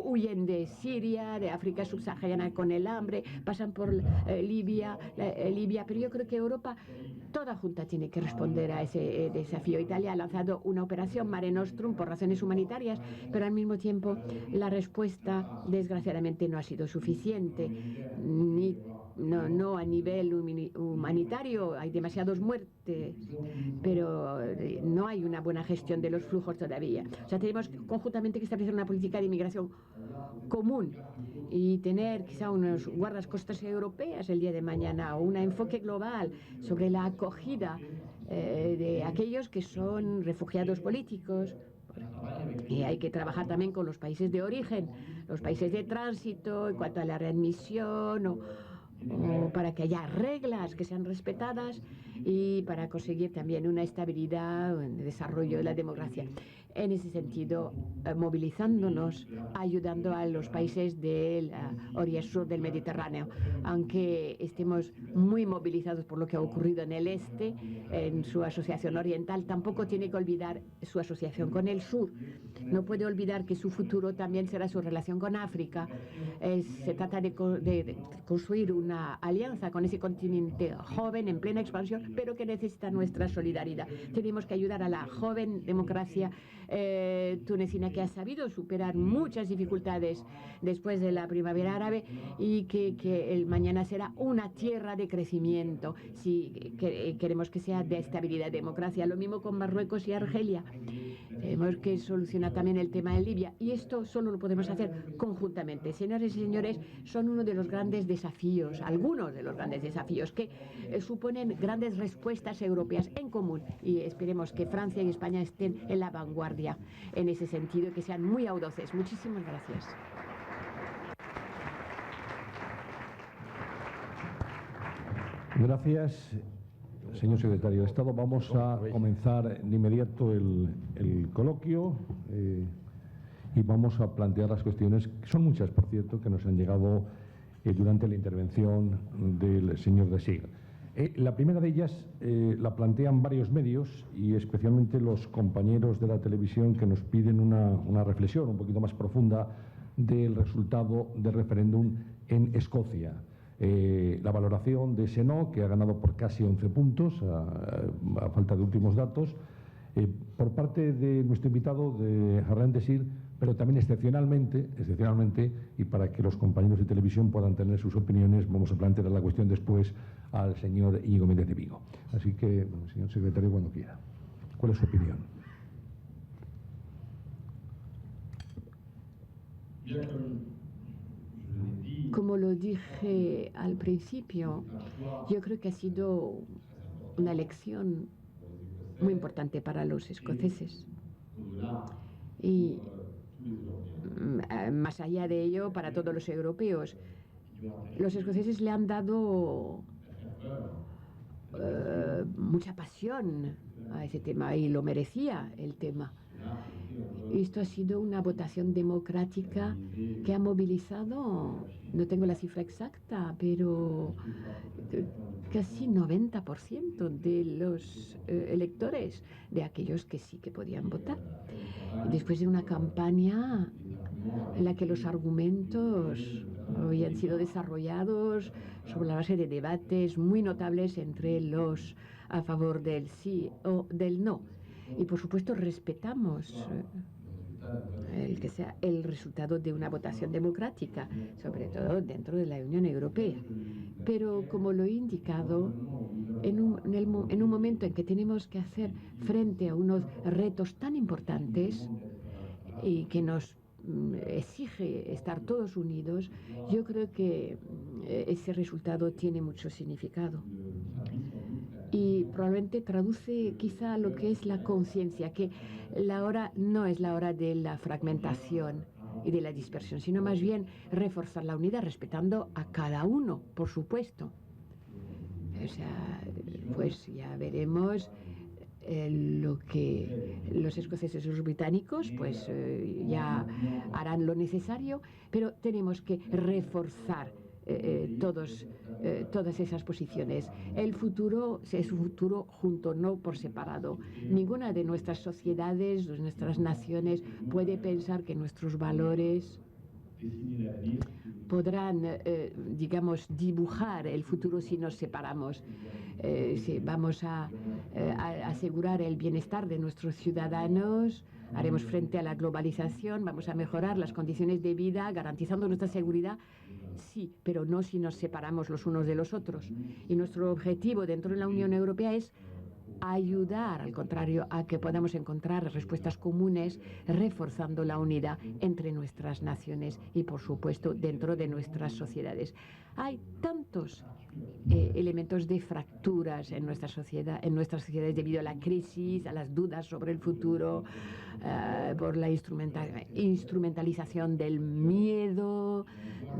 huyen de Siria, de África subsahariana con el hambre, pasan por Libia, pero yo creo que Europa toda junta tiene que responder a ese desafío. Italia ha lanzado una operación Mare Nostrum por razones humanitarias, pero al mismo tiempo la respuesta desgraciadamente no ha sido suficiente, no a nivel humanitario, hay demasiados muertes, pero no hay una buena gestión de los flujos todavía. O sea, tenemos conjuntamente que establecer una política de inmigración común y tener quizá unos guardacostas europeas el día de mañana, o un enfoque global sobre la acogida de aquellos que son refugiados políticos. Y hay que trabajar también con los países de origen, los países de tránsito, en cuanto a la readmisión, o para que haya reglas que sean respetadas, y para conseguir también una estabilidad en el desarrollo de la democracia. En ese sentido, movilizándonos, ayudando a los países de la orilla sur del Mediterráneo. Aunque estemos muy movilizados por lo que ha ocurrido en el este, en su asociación oriental, tampoco tiene que olvidar su asociación con el sur. No puede olvidar que su futuro también será su relación con África. Se trata de construir una alianza con ese continente joven, en plena expansión, pero que necesita nuestra solidaridad. Tenemos que ayudar a la joven democracia tunecina, que ha sabido superar muchas dificultades después de la primavera árabe, y que el mañana será una tierra de crecimiento, si queremos que sea de estabilidad y democracia. Lo mismo con Marruecos y Argelia. Tenemos que solucionar también el tema en Libia, y esto solo lo podemos hacer conjuntamente. Señores y señores, son uno de los grandes desafíos, algunos de los grandes desafíos que suponen grandes respuestas europeas en común, y esperemos que Francia y España estén en la vanguardia en ese sentido, y que sean muy audaces. Muchísimas gracias. Gracias, señor secretario de Estado. Vamos a comenzar de inmediato el coloquio y vamos a plantear las cuestiones, que son muchas, por cierto, que nos han llegado durante la intervención del señor de Siga. La primera de ellas la plantean varios medios, y especialmente los compañeros de la televisión, que nos piden una reflexión un poquito más profunda del resultado del referéndum en Escocia. La valoración de ese no, que ha ganado por casi 11 puntos, a falta de últimos datos, por parte de nuestro invitado, de Harlan Désir, pero también excepcionalmente, y para que los compañeros de televisión puedan tener sus opiniones, vamos a plantear la cuestión después al señor Íñigo Méndez de Vigo. Así que, señor secretario, cuando quiera. ¿Cuál es su opinión? Como lo dije al principio, yo creo que ha sido una elección muy importante para los escoceses. Y más allá de ello, para todos los europeos. Los escoceses le han dado mucha pasión a ese tema, y lo merecía el tema. Esto ha sido una votación democrática que ha movilizado, no tengo la cifra exacta, pero casi 90% de los electores, de aquellos que sí que podían votar. Después de una campaña en la que los argumentos habían sido desarrollados sobre la base de debates muy notables entre los a favor del sí o del no. Y por supuesto respetamos el que sea el resultado de una votación democrática, sobre todo dentro de la Unión Europea. Pero como lo he indicado, en un momento en que tenemos que hacer frente a unos retos tan importantes y que nos exige estar todos unidos, yo creo que ese resultado tiene mucho significado. Y probablemente traduce quizá lo que es la conciencia, que la hora no es la hora de la fragmentación y de la dispersión, sino más bien reforzar la unidad, respetando a cada uno, por supuesto. O sea, pues ya veremos lo que los escoceses y los británicos pues ya harán lo necesario, pero tenemos que reforzar todas esas posiciones. El futuro es un futuro junto, no por separado. Ninguna de nuestras sociedades, de nuestras naciones, puede pensar que nuestros valores podrán, digamos, dibujar el futuro si nos separamos. Si vamos a asegurar el bienestar de nuestros ciudadanos, haremos frente a la globalización, vamos a mejorar las condiciones de vida, garantizando nuestra seguridad. Sí, pero no si nos separamos los unos de los otros. Y nuestro objetivo dentro de la Unión Europea es ayudar, al contrario, a que podamos encontrar respuestas comunes, reforzando la unidad entre nuestras naciones y, por supuesto, dentro de nuestras sociedades. Hay tantos elementos de fracturas en nuestras sociedades debido a la crisis, a las dudas sobre el futuro, por la instrumentalización del miedo,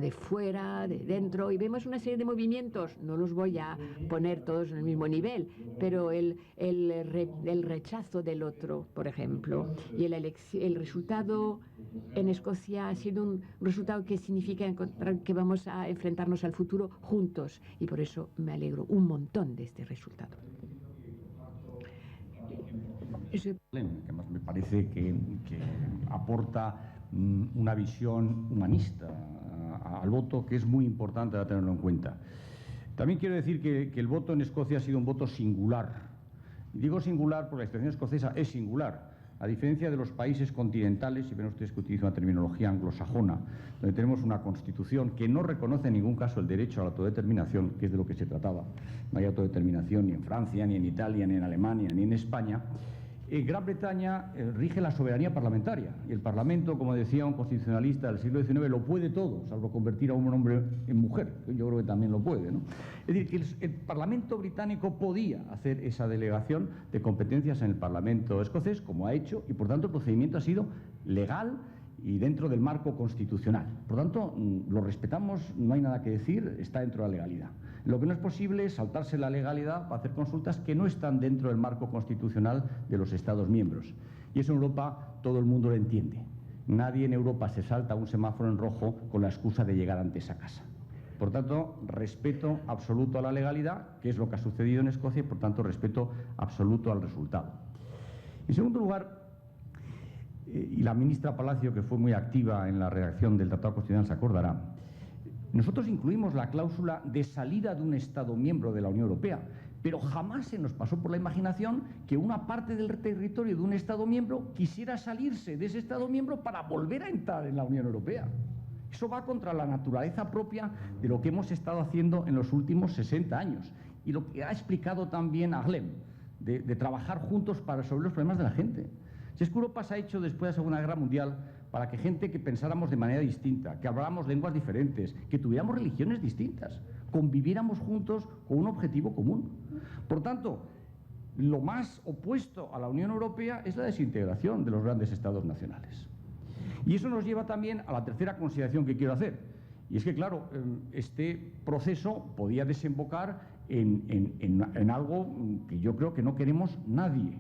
de fuera, de dentro, y vemos una serie de movimientos, no los voy a poner todos en el mismo nivel, pero el rechazo del otro, por ejemplo, y el resultado en Escocia ha sido un resultado que significa que vamos a enfrentarnos al futuro juntos, y por eso me alegro un montón de este resultado. Que más me parece que aporta una visión humanista al voto, que es muy importante tenerlo en cuenta. También quiero decir que el voto en Escocia ha sido un voto singular. Y digo singular porque la situación escocesa es singular. A diferencia de los países continentales, si ven ustedes que utilizo una terminología anglosajona, donde tenemos una constitución que no reconoce en ningún caso el derecho a la autodeterminación, que es de lo que se trataba. No hay autodeterminación ni en Francia, ni en Italia, ni en Alemania, ni en España. En Gran Bretaña rige la soberanía parlamentaria, y el Parlamento, como decía un constitucionalista del siglo XIX, lo puede todo, salvo convertir a un hombre en mujer, que yo creo que también lo puede, ¿no? Es decir, que el Parlamento británico podía hacer esa delegación de competencias en el Parlamento escocés, como ha hecho, y por tanto el procedimiento ha sido legal y dentro del marco constitucional. Por tanto, lo respetamos, no hay nada que decir, está dentro de la legalidad. Lo que no es posible es saltarse la legalidad para hacer consultas que no están dentro del marco constitucional de los Estados miembros. Y eso en Europa todo el mundo lo entiende. Nadie en Europa se salta un semáforo en rojo con la excusa de llegar antes a casa. Por tanto, respeto absoluto a la legalidad, que es lo que ha sucedido en Escocia, y por tanto respeto absoluto al resultado. En segundo lugar, y la ministra Palacio, que fue muy activa en la redacción del Tratado Constitucional, se acordará, nosotros incluimos la cláusula de salida de un Estado miembro de la Unión Europea, pero jamás se nos pasó por la imaginación que una parte del territorio de un Estado miembro quisiera salirse de ese Estado miembro para volver a entrar en la Unión Europea. Eso va contra la naturaleza propia de lo que hemos estado haciendo en los últimos 60 años. Y lo que ha explicado también Arlem, de trabajar juntos para resolver los problemas de la gente. Si es que Europa se ha hecho después de la Segunda Guerra Mundial para que gente que pensáramos de manera distinta, que habláramos lenguas diferentes, que tuviéramos religiones distintas, conviviéramos juntos con un objetivo común. Por tanto, lo más opuesto a la Unión Europea es la desintegración de los grandes estados nacionales. Y eso nos lleva también a la tercera consideración que quiero hacer. Y es que, claro, este proceso podía desembocar en algo que yo creo que no queremos nadie.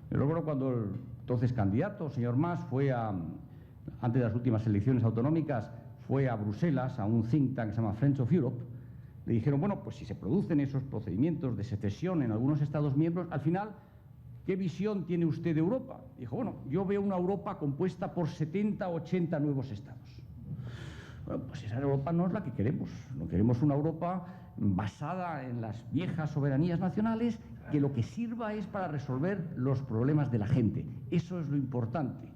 Yo recuerdo cuando el entonces candidato, señor Mas, antes de las últimas elecciones autonómicas, fue a Bruselas, a un think tank que se llama Friends of Europe. Le dijeron, bueno, pues si se producen esos procedimientos de secesión en algunos Estados miembros, al final, ¿qué visión tiene usted de Europa? Dijo, bueno, yo veo una Europa compuesta por 70 o 80 nuevos Estados. Bueno, pues esa Europa no es la que queremos. No queremos una Europa basada en las viejas soberanías nacionales, que lo que sirva es para resolver los problemas de la gente. Eso es lo importante.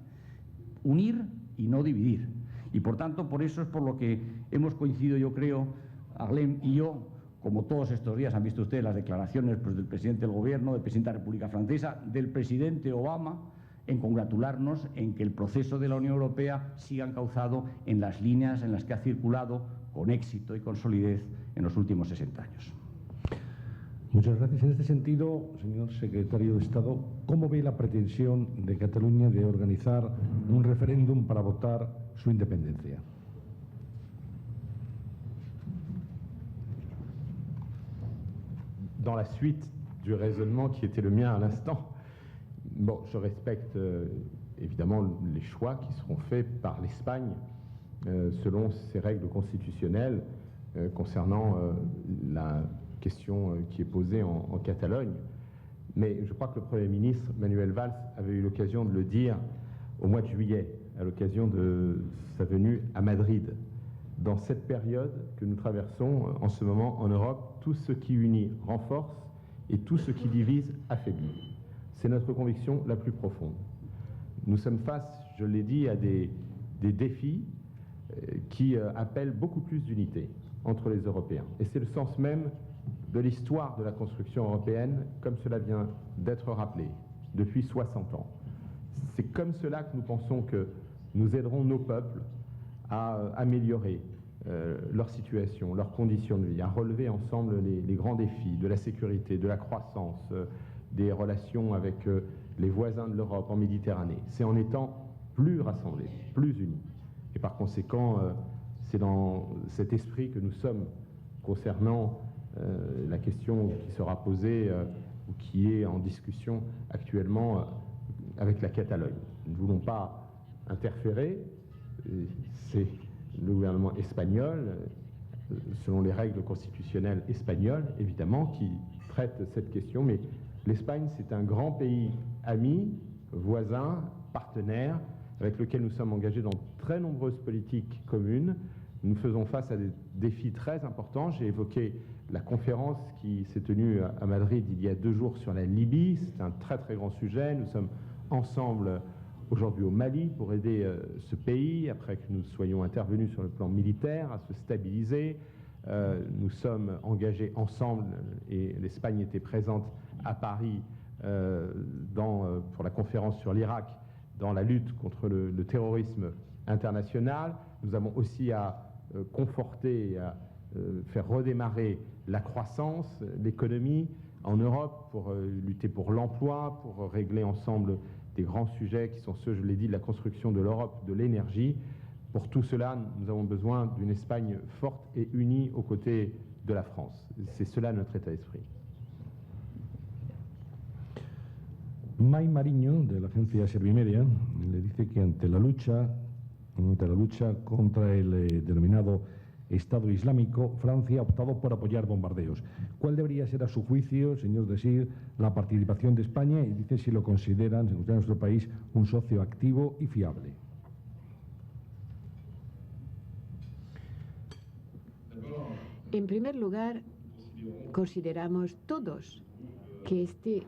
Unir y no dividir. Y por tanto, por eso es por lo que hemos coincidido, yo creo, Arlem y yo, como todos estos días han visto ustedes las declaraciones del presidente del Gobierno, del presidente de la República Francesa, del presidente Obama, en congratularnos en que el proceso de la Unión Europea siga encauzado en las líneas en las que ha circulado con éxito y con solidez en los últimos 60 años. Muchas gracias. En este sentido, señor secretario de Estado, ¿cómo ve la pretensión de Cataluña de organizar un referéndum para votar su independencia? Dans la suite du raisonnement qui était le mien à l'instant, Bon, je respecte évidemment les choix qui seront faits par l'Espagne selon ses règles constitutionnelles concernant la question qui est posée en Catalogne. Mais je crois que le Premier ministre, Manuel Valls, avait eu l'occasion de le dire au mois de juillet, à l'occasion de sa venue à Madrid. Dans cette période que nous traversons en ce moment en Europe, tout ce qui unit renforce et tout ce qui divise affaiblit. C'est notre conviction la plus profonde. Nous sommes face, je l'ai dit, à des défis qui appellent beaucoup plus d'unité entre les Européens. Et c'est le sens même de l'histoire de la construction européenne, comme cela vient d'être rappelé, depuis 60 ans. C'est comme cela que nous pensons que nous aiderons nos peuples à améliorer leur situation, leurs conditions de vie, à relever ensemble les grands défis de la sécurité, de la croissance, des relations avec les voisins de l'Europe en Méditerranée. C'est en étant plus rassemblés, plus unis. Et par conséquent, c'est dans cet esprit que nous sommes concernant la question qui sera posée ou qui est en discussion actuellement avec la Catalogne. Nous ne voulons pas interférer, c'est le gouvernement espagnol, selon les règles constitutionnelles espagnoles, évidemment, qui traite cette question, mais l'Espagne, c'est un grand pays ami, voisin, partenaire, avec lequel nous sommes engagés dans très nombreuses politiques communes. Nous faisons face à des défis très importants. J'ai évoqué la conférence qui s'est tenue à Madrid il y a 2 jours sur la Libye. C'est un très très grand sujet. Nous sommes ensemble aujourd'hui au Mali pour aider ce pays, après que nous soyons intervenus sur le plan militaire, à se stabiliser. Nous sommes engagés ensemble, et l'Espagne était présente à Paris pour la conférence sur l'Irak, dans la lutte contre le terrorisme international. Nous avons aussi à conforter, à faire redémarrer la croissance, l'économie en Europe, pour lutter pour l'emploi, pour régler ensemble des grands sujets qui sont ceux, je l'ai dit, de la construction de l'Europe, de l'énergie. Pour tout cela, nous avons besoin d'une Espagne forte et unie aux côtés de la France. C'est cela notre état d'esprit. May Mariño, de la agencia Servimedia, le dice que ante la lucha contra el denominado Estado Islámico, Francia ha optado por apoyar bombardeos. ¿Cuál debería ser, a su juicio, señor Désir, la participación de España? Y dice si lo consideran nuestro país un socio activo y fiable. En primer lugar, consideramos todos que este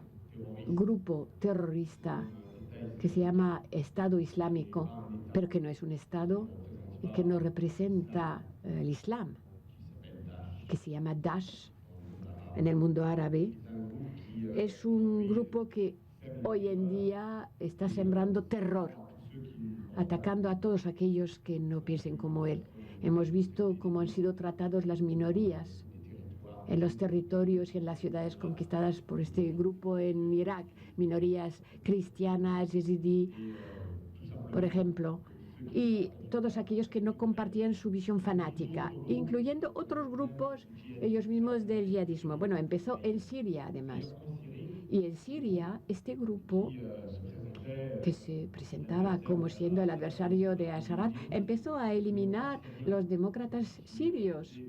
grupo terrorista que se llama Estado Islámico, pero que no es un Estado y que no representa el Islam, que se llama Daesh en el mundo árabe, es un grupo que hoy en día está sembrando terror, atacando a todos aquellos que no piensen como él. Hemos visto cómo han sido tratados las minorías en los territorios y en las ciudades conquistadas por este grupo en Irak, minorías cristianas, yezidí, por ejemplo, y todos aquellos que no compartían su visión fanática, incluyendo otros grupos, ellos mismos del yihadismo. Bueno, empezó en Siria, además. Y en Siria, este grupo, que se presentaba como siendo el adversario de Assad, empezó a eliminar los demócratas sirios.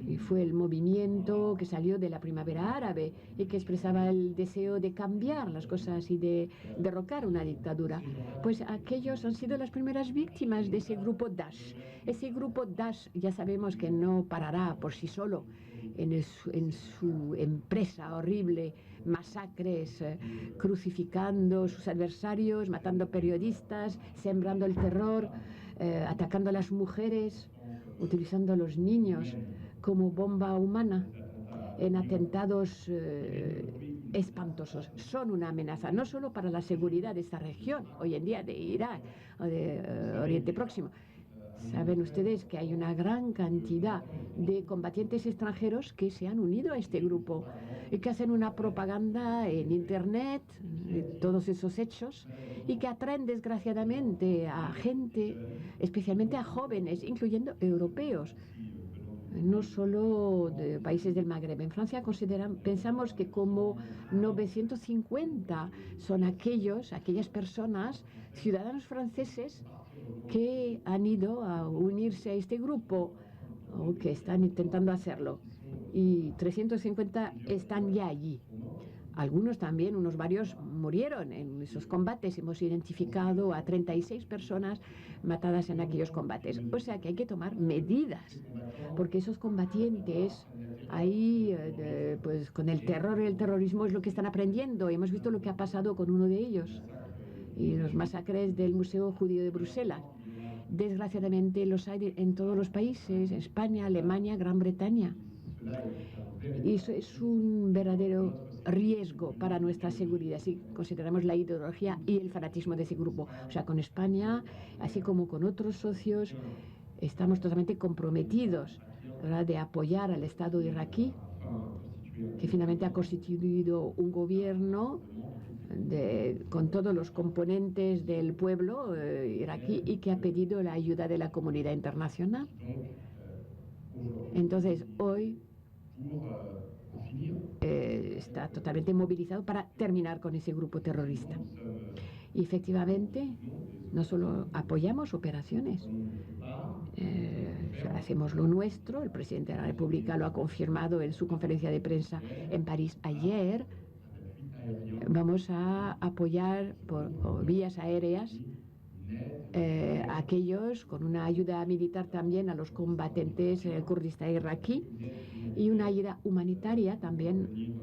Y fue el movimiento que salió de la primavera árabe y que expresaba el deseo de cambiar las cosas y de derrocar una dictadura. Pues aquellos han sido las primeras víctimas de ese grupo Daesh. Ese grupo Daesh ya sabemos que no parará por sí solo en su empresa horrible, masacres, crucificando sus adversarios, matando periodistas, sembrando el terror, atacando a las mujeres, utilizando a los niños como bomba humana en atentados espantosos. Son una amenaza, no solo para la seguridad de esta región, hoy en día de Irak o de Oriente Próximo. Saben ustedes que hay una gran cantidad de combatientes extranjeros que se han unido a este grupo y que hacen una propaganda en Internet de todos esos hechos y que atraen desgraciadamente a gente, especialmente a jóvenes, incluyendo europeos, no solo de países del Magreb. En Francia pensamos que como 950 son aquellas personas, ciudadanos franceses, que han ido a unirse a este grupo o que están intentando hacerlo. Y 350 están ya allí. Algunos también, unos varios, murieron en esos combates. Hemos identificado a 36 personas matadas en aquellos combates. O sea que hay que tomar medidas, porque esos combatientes ahí, pues con el terror y el terrorismo es lo que están aprendiendo. Hemos visto lo que ha pasado con uno de ellos y los masacres del Museo Judío de Bruselas. Desgraciadamente los hay en todos los países, España, Alemania, Gran Bretaña. Y eso es un verdadero riesgo para nuestra seguridad si consideramos la ideología y el fanatismo de ese grupo. O sea, con España, así como con otros socios, estamos totalmente comprometidos, ¿verdad?, de apoyar al Estado iraquí, que finalmente ha constituido un gobierno con todos los componentes del pueblo iraquí y que ha pedido la ayuda de la comunidad internacional. Entonces, hoy está totalmente movilizado para terminar con ese grupo terrorista. Y efectivamente, no solo apoyamos operaciones, hacemos lo nuestro. El presidente de la República lo ha confirmado en su conferencia de prensa en París ayer. Vamos a apoyar por vías aéreas a aquellos, con una ayuda militar también a los combatientes del Kurdistán iraquí, y una ayuda humanitaria también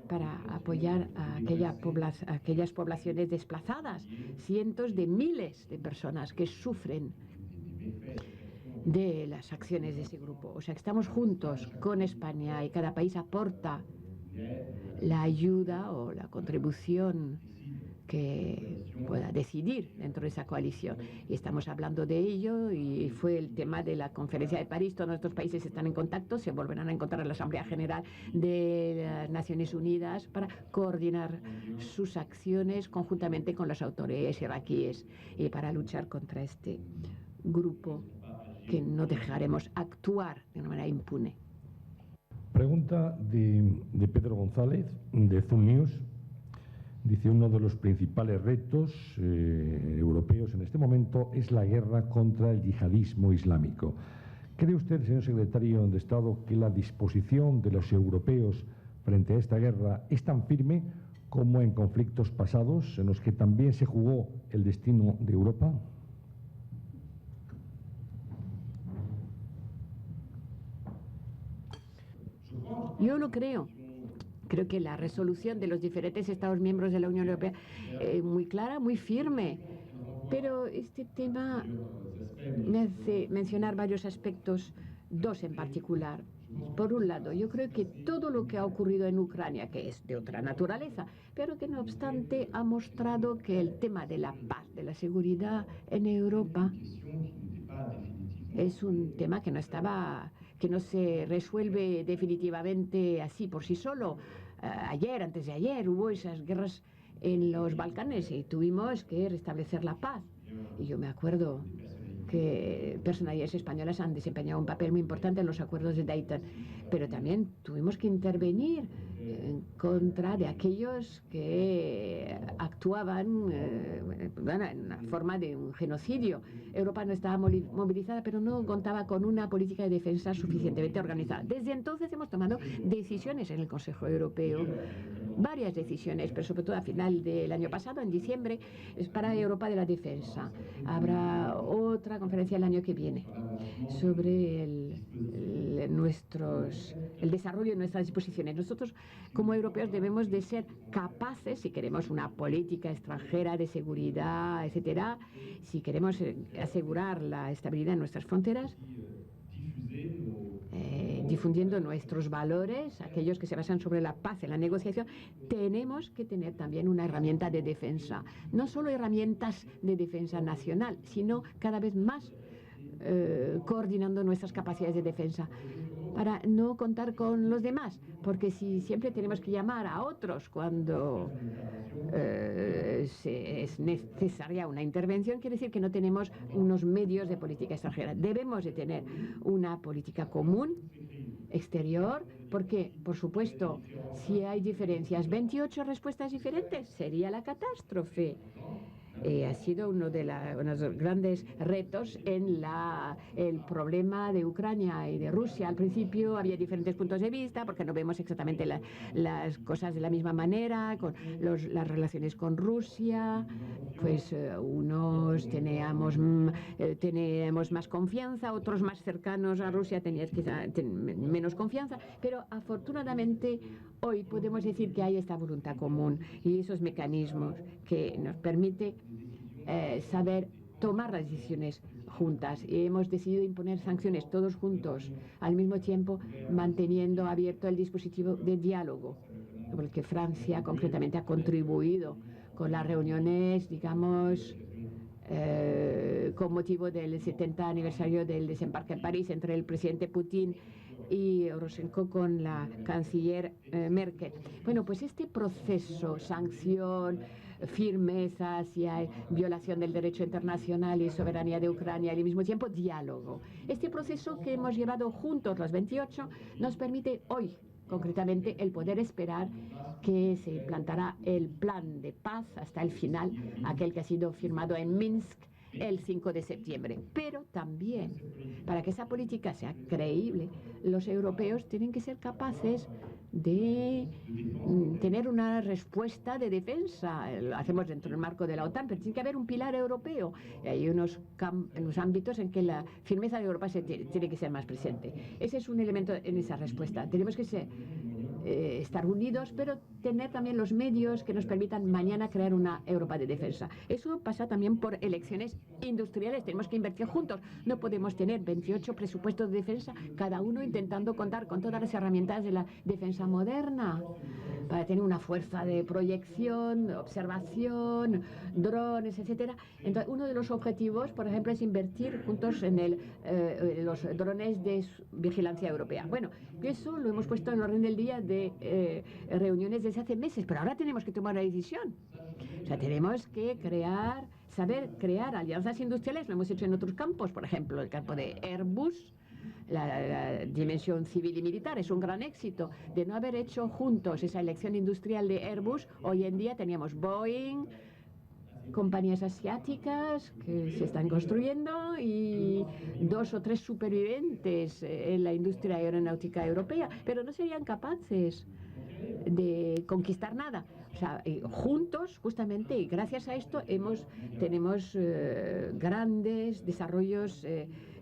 para apoyar a aquellas poblaciones desplazadas, cientos de miles de personas que sufren de las acciones de ese grupo. O sea, que estamos juntos con España y cada país aporta la ayuda o la contribución que pueda decidir dentro de esa coalición. Y estamos hablando de ello y fue el tema de la conferencia de París. Todos nuestros países están en contacto, se volverán a encontrar en la Asamblea General de las Naciones Unidas para coordinar sus acciones conjuntamente con las autoridades iraquíes y para luchar contra este grupo que no dejaremos actuar de una manera impune. Pregunta de Pedro González, de Zoom News. Dice, uno de los principales retos europeos en este momento es la guerra contra el yihadismo islámico. ¿Cree usted, señor secretario de Estado, que la disposición de los europeos frente a esta guerra es tan firme como en conflictos pasados en los que también se jugó el destino de Europa? Yo lo creo. Creo que la resolución de los diferentes Estados miembros de la Unión Europea es muy clara, muy firme. Pero este tema me hace mencionar varios aspectos, dos en particular. Por un lado, yo creo que todo lo que ha ocurrido en Ucrania, que es de otra naturaleza, pero que no obstante ha mostrado que el tema de la paz, de la seguridad en Europa, es un tema que no se resuelve definitivamente así por sí solo. Antes de ayer, hubo esas guerras en los Balcanes y tuvimos que restablecer la paz. Y yo me acuerdo que personalidades españolas han desempeñado un papel muy importante en los acuerdos de Dayton, pero también tuvimos que intervenir en contra de aquellos que actuaban en una forma de un genocidio. Europa no estaba movilizada, pero no contaba con una política de defensa suficientemente organizada. Desde entonces hemos tomado decisiones en el Consejo Europeo, varias decisiones, pero sobre todo a final del año pasado, en diciembre, es para Europa de la defensa. Habrá otra conferencia el año que viene sobre el desarrollo de nuestras disposiciones. Nosotros, como europeos, debemos de ser capaces, si queremos una política extranjera de seguridad, etcétera, si queremos asegurar la estabilidad en nuestras fronteras, difundiendo nuestros valores, aquellos que se basan sobre la paz en la negociación, tenemos que tener también una herramienta de defensa. No solo herramientas de defensa nacional, sino cada vez más coordinando nuestras capacidades de defensa. para no contar con los demás, porque si siempre tenemos que llamar a otros cuando es necesaria una intervención, quiere decir que no tenemos unos medios de política extranjera. Debemos de tener una política común exterior, porque, por supuesto, si hay diferencias, 28 respuestas diferentes, sería la catástrofe. Ha sido uno de los grandes retos en el problema de Ucrania y de Rusia. Al principio había diferentes puntos de vista porque no vemos exactamente las cosas de la misma manera, con las relaciones con Rusia, pues unos teníamos más confianza, otros más cercanos a Rusia tenían quizá menos confianza, pero afortunadamente hoy podemos decir que hay esta voluntad común y esos mecanismos que nos permite saber tomar las decisiones juntas. Y hemos decidido imponer sanciones todos juntos, al mismo tiempo manteniendo abierto el dispositivo de diálogo, porque Francia concretamente ha contribuido con las reuniones, digamos, con motivo del 70 aniversario del desembarque en París entre el presidente Putin y Poroshenko con la canciller Merkel. Bueno, pues este proceso, sanción, firmeza si hay violación del derecho internacional y soberanía de Ucrania y al mismo tiempo diálogo. Este proceso que hemos llevado juntos los 28 nos permite hoy concretamente el poder esperar que se implantará el plan de paz hasta el final, aquel que ha sido firmado en Minsk el 5 de septiembre. Pero también, para que esa política sea creíble, los europeos tienen que ser capaces de tener una respuesta de defensa. Lo hacemos dentro del marco de la OTAN, pero tiene que haber un pilar europeo. Hay unos ámbitos en que la firmeza de Europa tiene que ser más presente. Ese es un elemento en esa respuesta. Tenemos que estar unidos, pero tener también los medios que nos permitan mañana crear una Europa de defensa. Eso pasa también por elecciones industriales. Tenemos que invertir juntos. No podemos tener 28 presupuestos de defensa, cada uno intentando contar con todas las herramientas de la defensa moderna para tener una fuerza de proyección, observación, drones, etcétera. Entonces, uno de los objetivos, por ejemplo, es invertir juntos en los drones de vigilancia europea. Bueno, eso lo hemos puesto en el orden del día de reuniones desde hace meses, pero ahora tenemos que tomar una decisión. O sea, tenemos que saber crear alianzas industriales. Lo hemos hecho en otros campos, por ejemplo, el campo de Airbus. La dimensión civil y militar es un gran éxito. De no haber hecho juntos esa elección industrial de Airbus, hoy en día teníamos Boeing, compañías asiáticas que se están construyendo y 2 o 3 supervivientes en la industria aeronáutica europea, pero no serían capaces de conquistar nada. O sea, juntos, justamente, y gracias a esto tenemos grandes desarrollos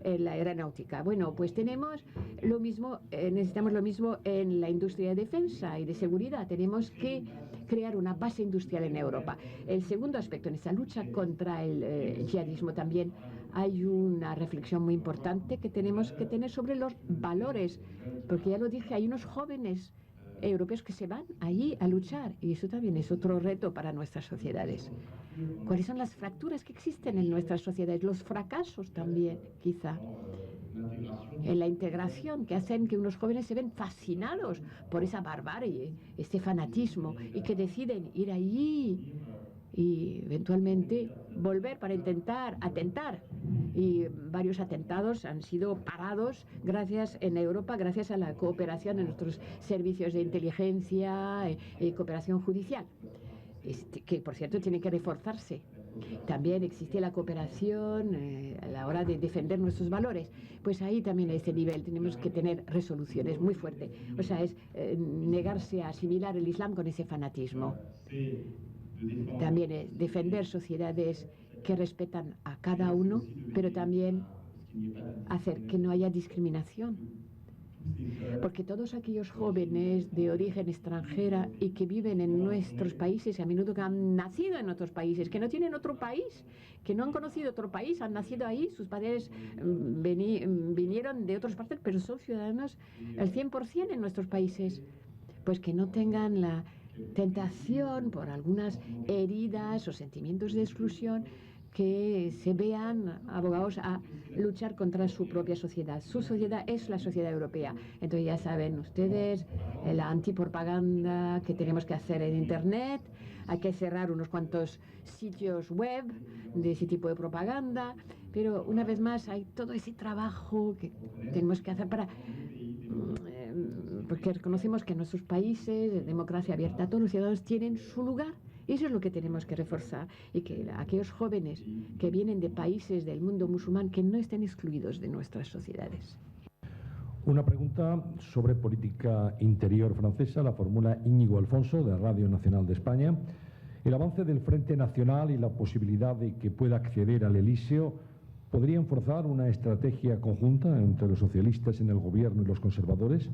en la aeronáutica. Bueno, pues tenemos lo mismo, necesitamos lo mismo en la industria de defensa y de seguridad. Tenemos que crear una base industrial en Europa. El segundo aspecto, en esta lucha contra el yihadismo también hay una reflexión muy importante que tenemos que tener sobre los valores, porque ya lo dije, hay unos jóvenes europeos que se van allí a luchar y eso también es otro reto para nuestras sociedades. ¿Cuáles son las fracturas que existen en nuestras sociedades? Los fracasos también, quizá, en la integración, que hacen que unos jóvenes se ven fascinados por esa barbarie, este fanatismo, y que deciden ir allí y eventualmente volver para intentar atentar. Y varios atentados han sido parados en Europa gracias a la cooperación de nuestros servicios de inteligencia y cooperación judicial, que por cierto tiene que reforzarse. También existe la cooperación a la hora de defender nuestros valores. Pues ahí también a este nivel tenemos que tener resoluciones muy fuertes. O sea, es negarse a asimilar el Islam con ese fanatismo. También es defender sociedades que respetan a cada uno, pero también hacer que no haya discriminación. Porque todos aquellos jóvenes de origen extranjera y que viven en nuestros países, a menudo que han nacido en otros países, que no tienen otro país, que no han conocido otro país, han nacido ahí, sus padres vinieron de otras partes, pero son ciudadanos al 100% en nuestros países, pues que no tengan la tentación por algunas heridas o sentimientos de exclusión, que se vean abogados a luchar contra su propia sociedad. Su sociedad es la sociedad europea. Entonces ya saben ustedes la antipropaganda que tenemos que hacer en Internet. Hay que cerrar unos cuantos sitios web de ese tipo de propaganda. Pero una vez más hay todo ese trabajo que tenemos que hacer porque reconocemos que en nuestros países de democracia abierta todos los ciudadanos tienen su lugar. Y eso es lo que tenemos que reforzar, y que aquellos jóvenes que vienen de países del mundo musulmán que no estén excluidos de nuestras sociedades. Una pregunta sobre política interior francesa la formula Íñigo Alfonso, de Radio Nacional de España. El avance del Frente Nacional y la posibilidad de que pueda acceder al Elíseo podrían forzar una estrategia conjunta entre los socialistas en el gobierno y los conservadores.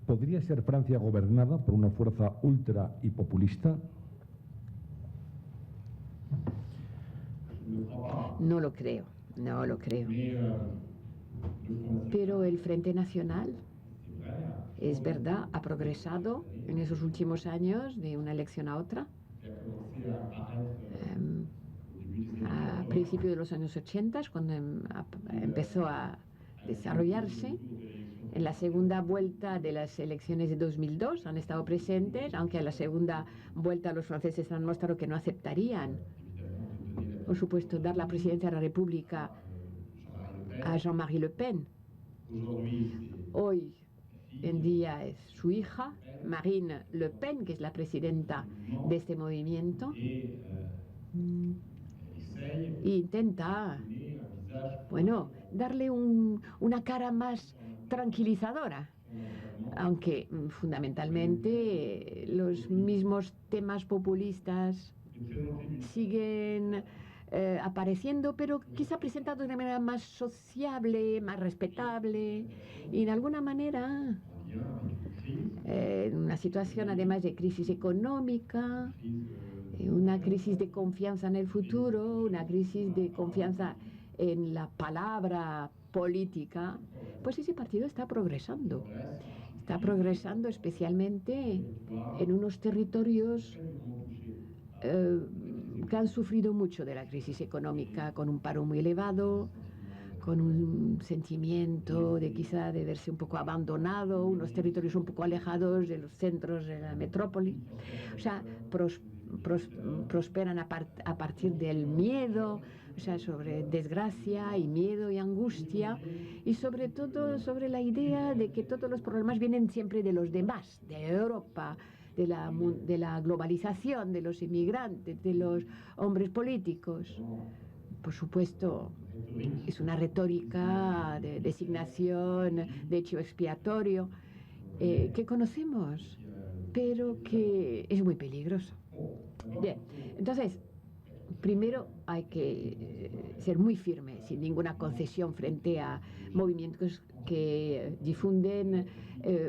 ¿Podría ser Francia gobernada por una fuerza ultra y populista? No lo creo. Pero el Frente Nacional, es verdad, ha progresado en esos últimos años de una elección a otra. A principios de los años 80, cuando empezó a desarrollarse. En la segunda vuelta de las elecciones de 2002 han estado presentes, aunque en la segunda vuelta los franceses han mostrado que no aceptarían, por supuesto, dar la presidencia de la República a Jean-Marie Le Pen. Hoy en día es su hija, Marine Le Pen, que es la presidenta de este movimiento. E intenta, bueno, darle una cara más tranquilizadora, aunque fundamentalmente los mismos temas populistas siguen apareciendo, pero quizá presentado de una manera más sociable, más respetable, y de alguna manera una situación además de crisis económica, una crisis de confianza en el futuro, una crisis de confianza en la palabra política, pues ese partido está progresando especialmente en unos territorios que han sufrido mucho de la crisis económica, con un paro muy elevado, con un sentimiento de quizá de verse un poco abandonado, unos territorios un poco alejados de los centros de la metrópoli. O sea, prosperan a partir del miedo, o sea, sobre desgracia y miedo y angustia, y sobre todo sobre la idea de que todos los problemas vienen siempre de los demás, de Europa, de la globalización, de los inmigrantes, de los hombres políticos. Por supuesto, es una retórica de designación, de hecho expiatorio, que conocemos, pero que es muy peligroso. Bien, entonces, primero hay que ser muy firme, sin ninguna concesión frente a movimientos que difunden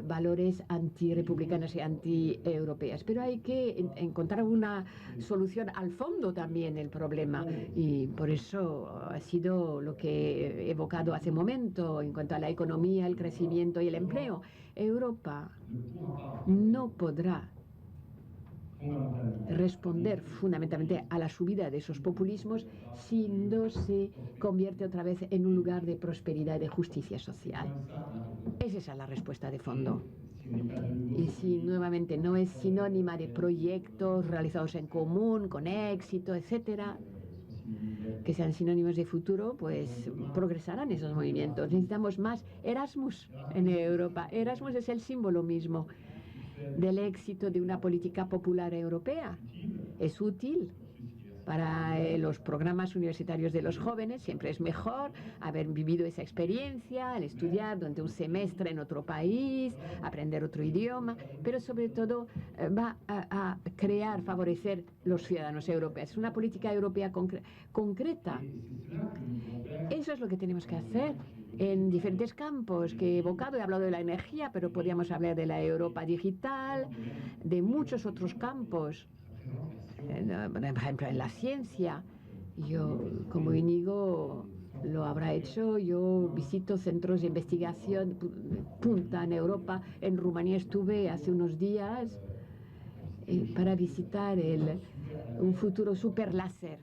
valores antirepublicanos y antieuropeas. Pero hay que encontrar una solución al fondo también del problema, y por eso ha sido lo que he evocado hace un momento en cuanto a la economía, el crecimiento y el empleo. Europa no podrá responder fundamentalmente a la subida de esos populismos si no se convierte otra vez en un lugar de prosperidad y de justicia social. Esa es la respuesta de fondo. Y si nuevamente no es sinónima de proyectos realizados en común, con éxito, etcétera, que sean sinónimos de futuro, pues progresarán esos movimientos. Necesitamos más Erasmus en Europa. Erasmus es el símbolo mismo del éxito de una política popular europea. Es útil para los programas universitarios de los jóvenes. Siempre es mejor haber vivido esa experiencia, el estudiar durante un semestre en otro país, aprender otro idioma, pero sobre todo va a crear, favorecer los ciudadanos europeos. Es una política europea concreta. Eso es lo que tenemos que hacer en diferentes campos que he evocado. He hablado de la energía, pero podríamos hablar de la Europa digital, de muchos otros campos. Por ejemplo, en la ciencia. Yo, como Íñigo lo habrá hecho, yo visito centros de investigación punta en Europa. En Rumanía estuve hace unos días para visitar un futuro super láser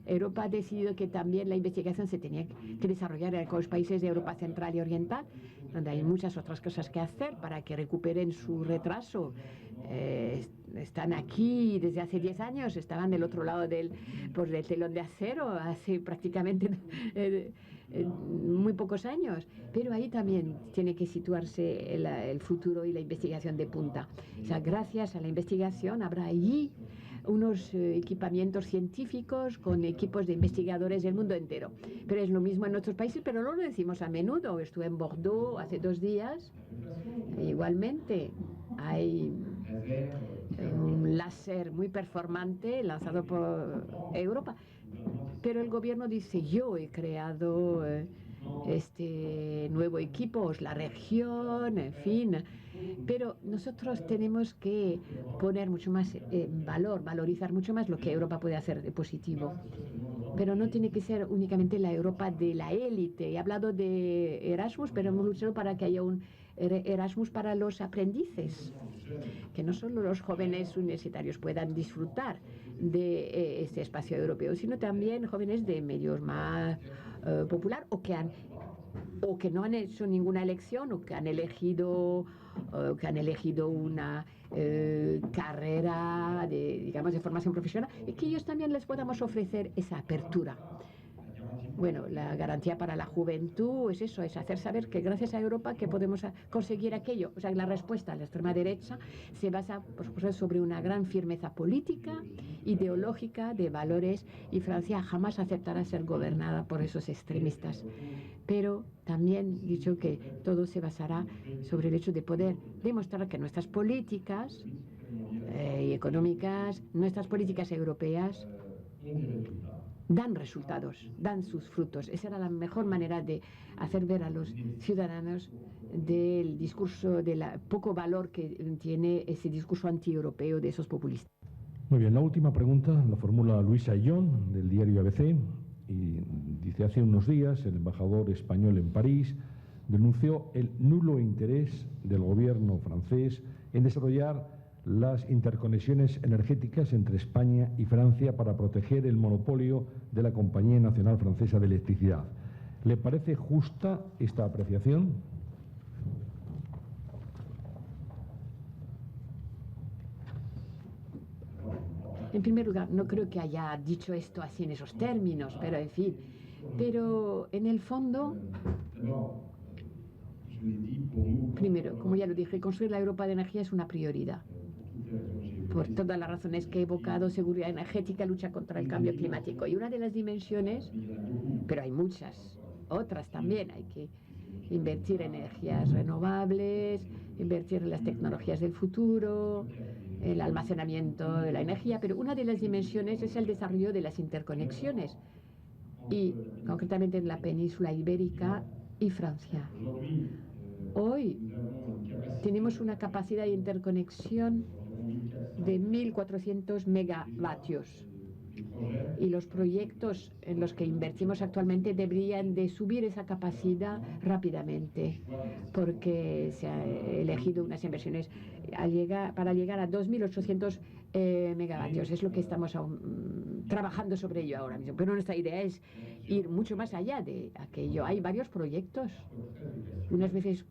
Europa ha decidido que también la investigación se tenía que desarrollar con los países de Europa Central y Oriental, donde hay muchas otras cosas que hacer para que recuperen su retraso. Están aquí desde hace 10 años, estaban del otro lado del telón de acero hace prácticamente muy pocos años, pero ahí también tiene que situarse el futuro y la investigación de punta. O sea, gracias a la investigación habrá allí unos equipamientos científicos con equipos de investigadores del mundo entero. Pero es lo mismo en otros países, pero no lo decimos a menudo. Estuve en Bordeaux hace 2 días. Igualmente, hay un láser muy performante lanzado por Europa. Pero el gobierno dice, yo he creado este nuevo equipo, la región, en fin. Pero nosotros tenemos que poner mucho más en valor, valorizar mucho más lo que Europa puede hacer de positivo. Pero no tiene que ser únicamente la Europa de la élite. He hablado de Erasmus, pero hemos luchado para que haya un Erasmus para los aprendices, que no solo los jóvenes universitarios puedan disfrutar de este espacio europeo, sino también jóvenes de medios más popular o que no han hecho ninguna elección o que han elegido una carrera de formación profesional, y que ellos también les podamos ofrecer esa apertura. Bueno, la garantía para la juventud es eso, es hacer saber que gracias a Europa que podemos conseguir aquello. O sea, la respuesta a la extrema derecha se basa, por supuesto, sobre una gran firmeza política, ideológica, de valores, y Francia jamás aceptará ser gobernada por esos extremistas. Pero también dicho que todo se basará sobre el hecho de poder demostrar que nuestras políticas económicas, nuestras políticas europeas dan resultados, dan sus frutos. Esa era la mejor manera de hacer ver a los ciudadanos del discurso, del poco valor que tiene ese discurso anti-europeo de esos populistas. Muy bien, la última pregunta la formula Luisa Ayllón, del diario ABC, y dice: hace unos días el embajador español en París denunció el nulo interés del gobierno francés en desarrollar las interconexiones energéticas entre España y Francia para proteger el monopolio de la Compañía Nacional Francesa de Electricidad. ¿Le parece justa esta apreciación? En primer lugar, no creo que haya dicho esto así en esos términos, pero en fin. Pero en el fondo, primero, como ya lo dije, construir la Europa de energía es una prioridad. Por todas las razones que he evocado: seguridad energética, lucha contra el cambio climático. Y una de las dimensiones, pero hay muchas otras también, hay que invertir en energías renovables, invertir en las tecnologías del futuro, el almacenamiento de la energía, pero una de las dimensiones es el desarrollo de las interconexiones, y concretamente en la península ibérica y Francia. Hoy tenemos una capacidad de interconexión de 1.400 megavatios, y los proyectos en los que invertimos actualmente deberían de subir esa capacidad rápidamente, porque se han elegido unas inversiones para llegar a 2.800 megavatios. Es lo que estamos trabajando sobre ello ahora mismo, pero nuestra idea es ir mucho más allá de aquello. Hay varios proyectos, unas veces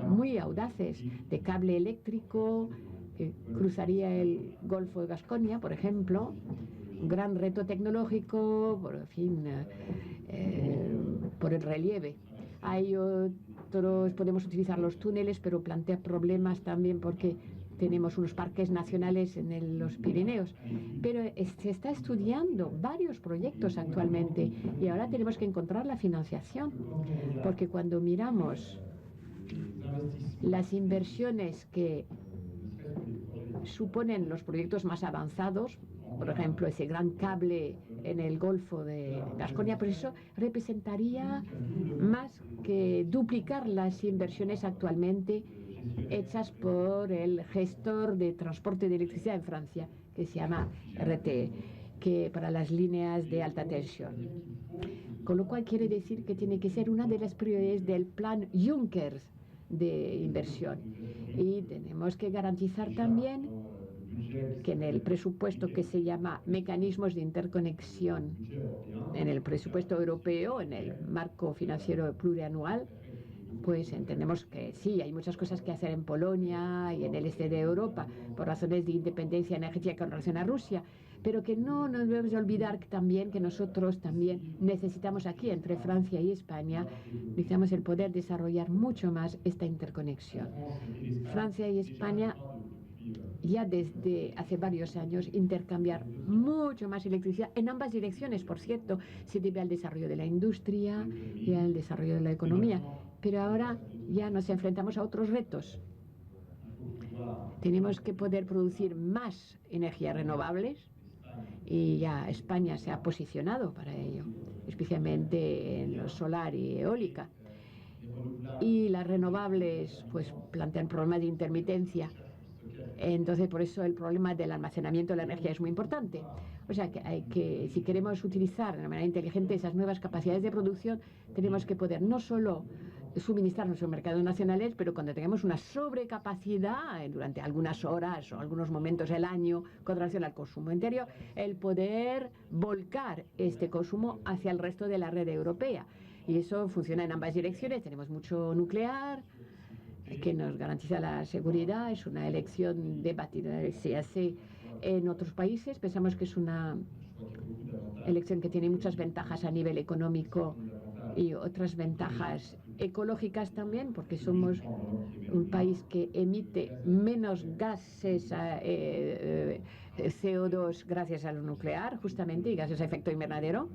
muy audaces, de cable eléctrico que cruzaría el Golfo de Gasconia, por ejemplo. Un gran reto tecnológico, por el relieve. Hay otros, podemos utilizar los túneles, pero plantea problemas también porque tenemos unos parques nacionales en los Pirineos. Pero se está estudiando varios proyectos actualmente, y ahora tenemos que encontrar la financiación, porque cuando miramos las inversiones que suponen los proyectos más avanzados, por ejemplo, ese gran cable en el Golfo de Gasconia, pues eso representaría más que duplicar las inversiones actualmente hechas por el gestor de transporte de electricidad en Francia, que se llama RTE, que para las líneas de alta tensión. Con lo cual quiere decir que tiene que ser una de las prioridades del plan Juncker de inversión. Y tenemos que garantizar también que en el presupuesto que se llama Mecanismos de Interconexión, en el presupuesto europeo, en el marco financiero plurianual, pues entendemos que sí, hay muchas cosas que hacer en Polonia y en el este de Europa por razones de independencia energética con relación a Rusia, pero que no nos debemos de olvidar también que nosotros también necesitamos aquí, entre Francia y España, necesitamos el poder desarrollar mucho más esta interconexión. Francia y España ya desde hace varios años intercambiar mucho más electricidad en ambas direcciones, por cierto, se debe al desarrollo de la industria y al desarrollo de la economía. Pero ahora ya nos enfrentamos a otros retos. Tenemos que poder producir más energías renovables y ya España se ha posicionado para ello, especialmente en lo solar y eólica. Y las renovables pues plantean problemas de intermitencia. Entonces, por eso el problema del almacenamiento de la energía es muy importante. O sea, que si queremos utilizar de una manera inteligente esas nuevas capacidades de producción, tenemos que poder no solo suministrar nuestros mercados nacionales, pero cuando tengamos una sobrecapacidad durante algunas horas o algunos momentos del año con relación al consumo interior, el poder volcar este consumo hacia el resto de la red europea. Y eso funciona en ambas direcciones. Tenemos mucho nuclear que nos garantiza la seguridad. Es una elección debatida, se hace en otros países. Pensamos que es una elección que tiene muchas ventajas a nivel económico y otras ventajas ecológicas también, porque somos un país que emite menos gases CO2 gracias al nuclear, justamente, y gases a efecto invernadero.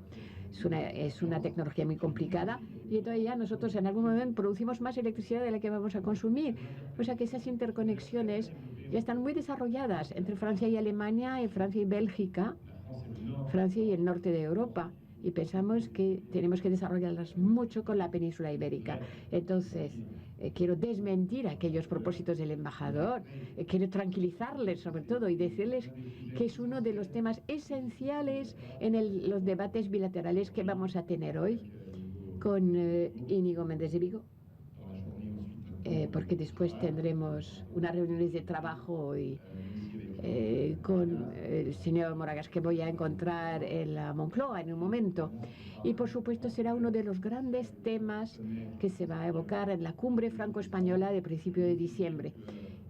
Es una tecnología muy complicada y entonces ya nosotros en algún momento producimos más electricidad de la que vamos a consumir. O sea que esas interconexiones ya están muy desarrolladas entre Francia y Alemania, y Francia y Bélgica, Francia y el norte de Europa. Y pensamos que tenemos que desarrollarlas mucho con la península ibérica. Entonces, quiero desmentir aquellos propósitos del embajador, quiero tranquilizarles sobre todo y decirles que es uno de los temas esenciales en los debates bilaterales que vamos a tener hoy con Íñigo Méndez de Vigo, porque después tendremos unas reuniones de trabajo y con el señor Moragas, que voy a encontrar en la Moncloa en un momento. Y por supuesto será uno de los grandes temas que se va a evocar en la cumbre franco-española de principio de diciembre.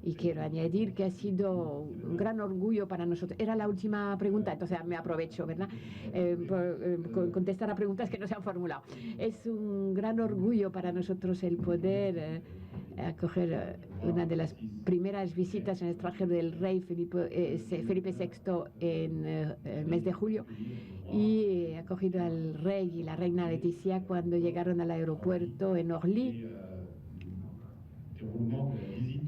Y quiero añadir que ha sido un gran orgullo para nosotros. Era la última pregunta, entonces me aprovecho, ¿verdad? Por contestar a preguntas que no se han formulado. Es un gran orgullo para nosotros el poder acoger una de las primeras visitas en el extranjero del rey Felipe VI en el mes de julio, y acogido al rey y la reina Leticia cuando llegaron al aeropuerto en Orly.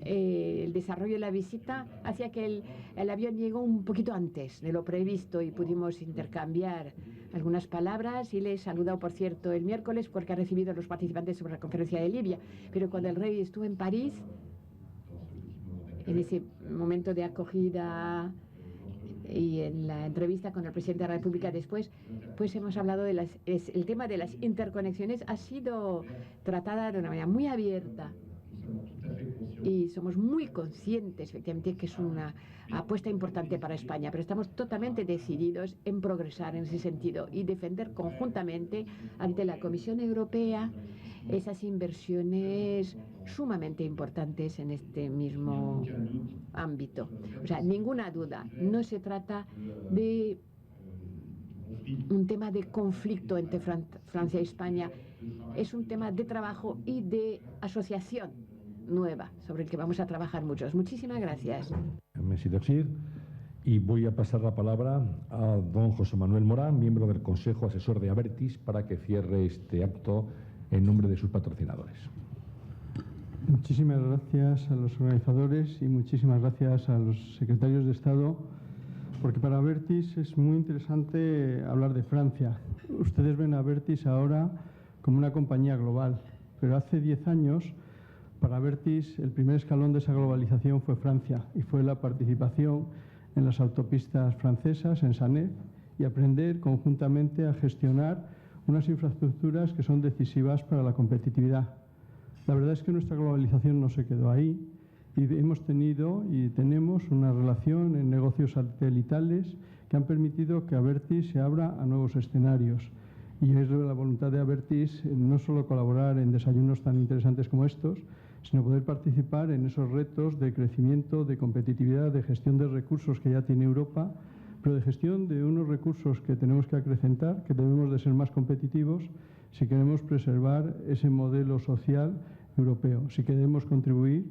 El desarrollo de la visita hacía que el avión llegó un poquito antes de lo previsto y pudimos intercambiar algunas palabras, y le he saludado, por cierto, el miércoles porque ha recibido a los participantes sobre la conferencia de Libia. Pero cuando el rey estuvo en París, en ese momento de acogida y en la entrevista con el presidente de la República después, pues hemos hablado de el tema de las interconexiones ha sido tratada de una manera muy abierta. Y somos muy conscientes, efectivamente, que es una apuesta importante para España, pero estamos totalmente decididos en progresar en ese sentido y defender conjuntamente ante la Comisión Europea esas inversiones sumamente importantes en este mismo ámbito. O sea, ninguna duda, no se trata de un tema de conflicto entre Francia y España, es un tema de trabajo y de asociación nueva, sobre el que vamos a trabajar muchos. Muchísimas gracias. Y voy a pasar la palabra a don José Manuel Morán, miembro del Consejo Asesor de Abertis, para que cierre este acto en nombre de sus patrocinadores. Muchísimas gracias a los organizadores y muchísimas gracias a los secretarios de Estado, porque para Abertis es muy interesante hablar de Francia. Ustedes ven a Abertis ahora como una compañía global, pero hace 10 años para Abertis el primer escalón de esa globalización fue Francia, y fue la participación en las autopistas francesas, en Sanef, y aprender conjuntamente a gestionar unas infraestructuras que son decisivas para la competitividad. La verdad es que nuestra globalización no se quedó ahí, y hemos tenido y tenemos una relación en negocios satelitales que han permitido que Abertis se abra a nuevos escenarios. Y es la voluntad de Abertis no solo colaborar en desayunos tan interesantes como estos, sino poder participar en esos retos de crecimiento, de competitividad, de gestión de recursos que ya tiene Europa, pero de gestión de unos recursos que tenemos que acrecentar, que debemos de ser más competitivos si queremos preservar ese modelo social europeo, si queremos contribuir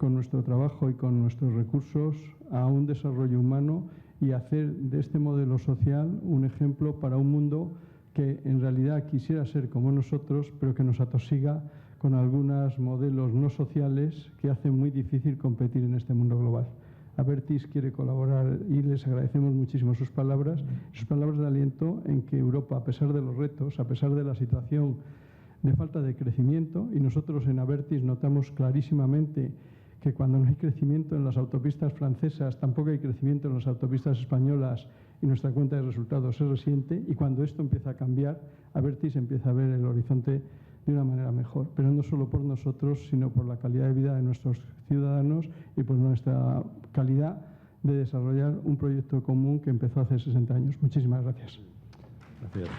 con nuestro trabajo y con nuestros recursos a un desarrollo humano y hacer de este modelo social un ejemplo para un mundo que en realidad quisiera ser como nosotros, pero que nos atosiga con algunos modelos no sociales que hacen muy difícil competir en este mundo global. Abertis quiere colaborar y les agradecemos muchísimo sus palabras de aliento en que Europa, a pesar de los retos, a pesar de la situación de falta de crecimiento, y nosotros en Abertis notamos clarísimamente que cuando no hay crecimiento en las autopistas francesas, tampoco hay crecimiento en las autopistas españolas y nuestra cuenta de resultados se resiente, y cuando esto empieza a cambiar, Abertis empieza a ver el horizonte de una manera mejor, pero no solo por nosotros, sino por la calidad de vida de nuestros ciudadanos y por nuestra calidad de desarrollar un proyecto común que empezó hace 60 años. Muchísimas gracias. Gracias.